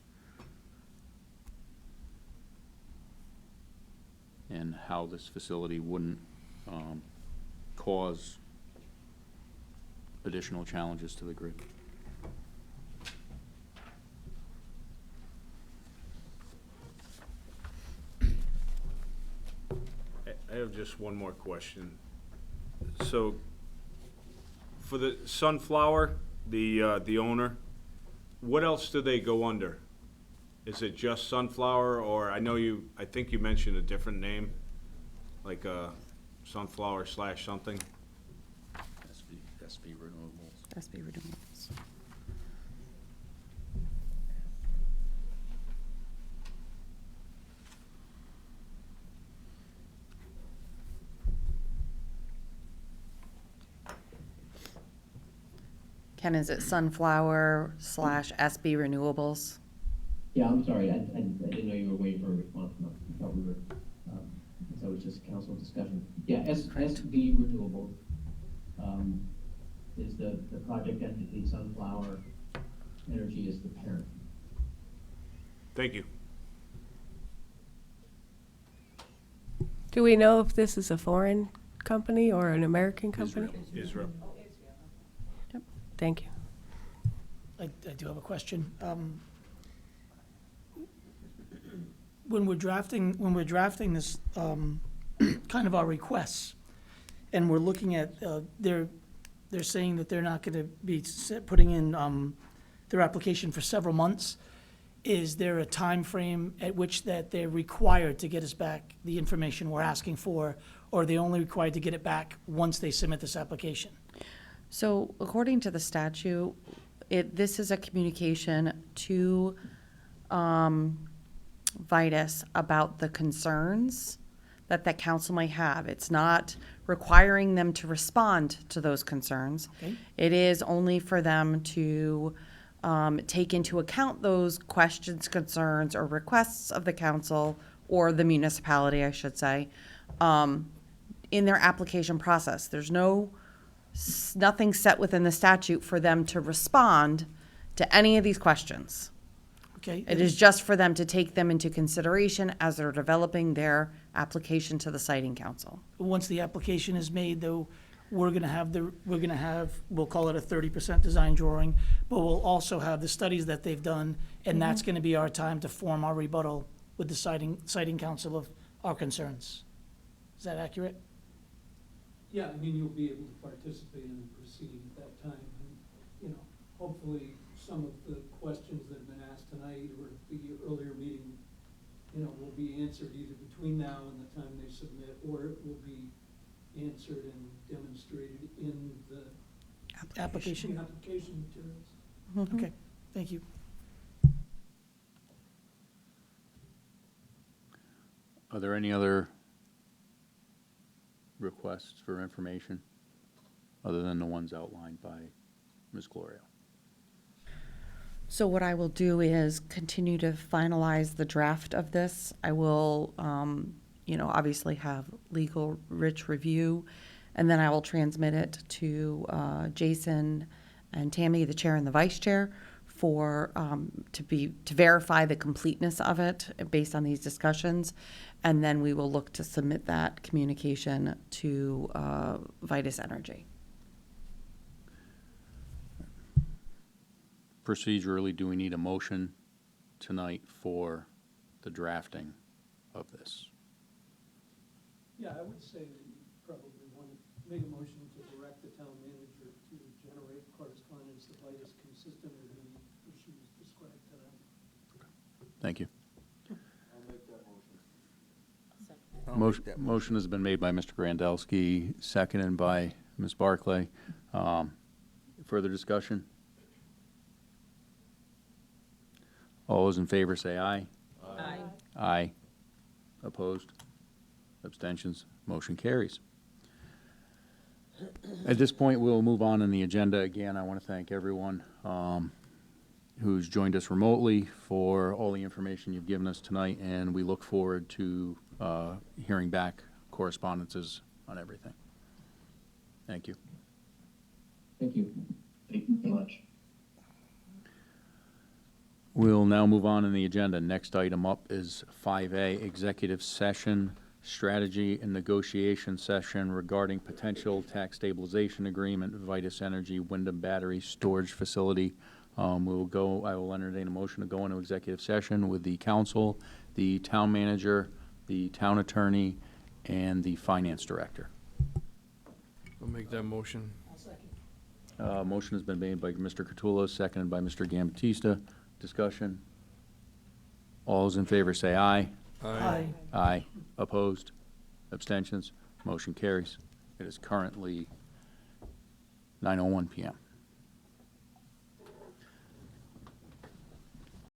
[SPEAKER 1] And how this facility wouldn't cause additional challenges to the grid.
[SPEAKER 7] I have just one more question. So, for the Sunflower, the owner, what else do they go under? Is it just Sunflower, or I think you mentioned a different name, like Sunflower / something?
[SPEAKER 1] SB Renewables.
[SPEAKER 2] SB Renewables. Ken, is it Sunflower / SB Renewables?
[SPEAKER 13] Yeah, I'm sorry, I didn't know you were waiting for a response from us. I thought we were, so it was just council discussion. Yeah, SB Renewable, is the project entity. Sunflower Energy is the parent.
[SPEAKER 7] Thank you.
[SPEAKER 5] Do we know if this is a foreign company or an American company?
[SPEAKER 7] Israel.
[SPEAKER 5] Thank you.
[SPEAKER 17] I do have a question. When we're drafting this, kind of our requests, and we're looking at, they're saying that they're not gonna be putting in, their application for several months. Is there a time frame at which that they're required to get us back the information we're asking for, or are they only required to get it back once they submit this application?
[SPEAKER 2] So according to the statute, this is a communication to Vitus about the concerns that the council might have. It's not requiring them to respond to those concerns.
[SPEAKER 17] Okay.
[SPEAKER 2] It is only for them to take into account those questions, concerns, or requests of the council, or the municipality, I should say, in their application process. There's nothing set within the statute for them to respond to any of these questions.
[SPEAKER 17] Okay?
[SPEAKER 2] It is just for them to take them into consideration as they're developing their application to the siting council.
[SPEAKER 17] Once the application is made, though, we'll call it a 30% design drawing, but we'll also have the studies that they've done, and that's gonna be our time to form our rebuttal with the siting council of our concerns. Is that accurate?
[SPEAKER 16] Yeah, I mean, you'll be able to participate in the proceeding at that time. And, you know, hopefully some of the questions that have been asked tonight or at the earlier meeting, you know, will be answered either between now and the time they submit, or it will be answered and demonstrated in the
[SPEAKER 17] Application?
[SPEAKER 16] materials.
[SPEAKER 17] Okay, thank you.
[SPEAKER 1] Are there any other requests for information other than the ones outlined by Ms. Gloria?
[SPEAKER 2] So what I will do is continue to finalize the draft of this. I will, obviously have legal Rich review, and then I will transmit it to Jason and Tammy, the chair and the vice chair, for to verify the completeness of it based on these discussions, and then we will look to submit that communication to Vitus Energy.
[SPEAKER 1] Procedurally, do we need a motion tonight for the drafting of this?
[SPEAKER 16] Yeah, I would say that you probably want to make a motion to direct the town manager to generate correspondence that is consistent with the issues described tonight.
[SPEAKER 1] Thank you.
[SPEAKER 12] I'll make that motion.
[SPEAKER 1] Motion has been made by Mr. Grandelski, seconded by Ms. Barclay. Further discussion? All those in favor say aye.
[SPEAKER 10] Aye.
[SPEAKER 1] Aye. Opposed? Abstentions? Motion carries. At this point, we'll move on in the agenda. Again, I want to thank everyone who's joined us remotely for all the information you've given us tonight, and we look forward to hearing back correspondences on everything. Thank you.
[SPEAKER 13] Thank you.
[SPEAKER 15] Thank you so much.
[SPEAKER 1] We'll now move on in the agenda. Next item up is 5A, Executive Session, Strategy and Negotiation Session regarding potential tax stabilization agreement, Vitus Energy Wyndham Battery Storage Facility. I will entertain a motion to go into executive session with the council, the town manager, the town attorney, and the finance director.
[SPEAKER 4] I'll make that motion.
[SPEAKER 1] Motion has been made by Mr. Catula, seconded by Mr. Gambatista. Discussion? All those in favor say aye.
[SPEAKER 17] Aye.
[SPEAKER 1] Aye. Opposed? Abstentions? Motion carries. It is currently 9:01 PM.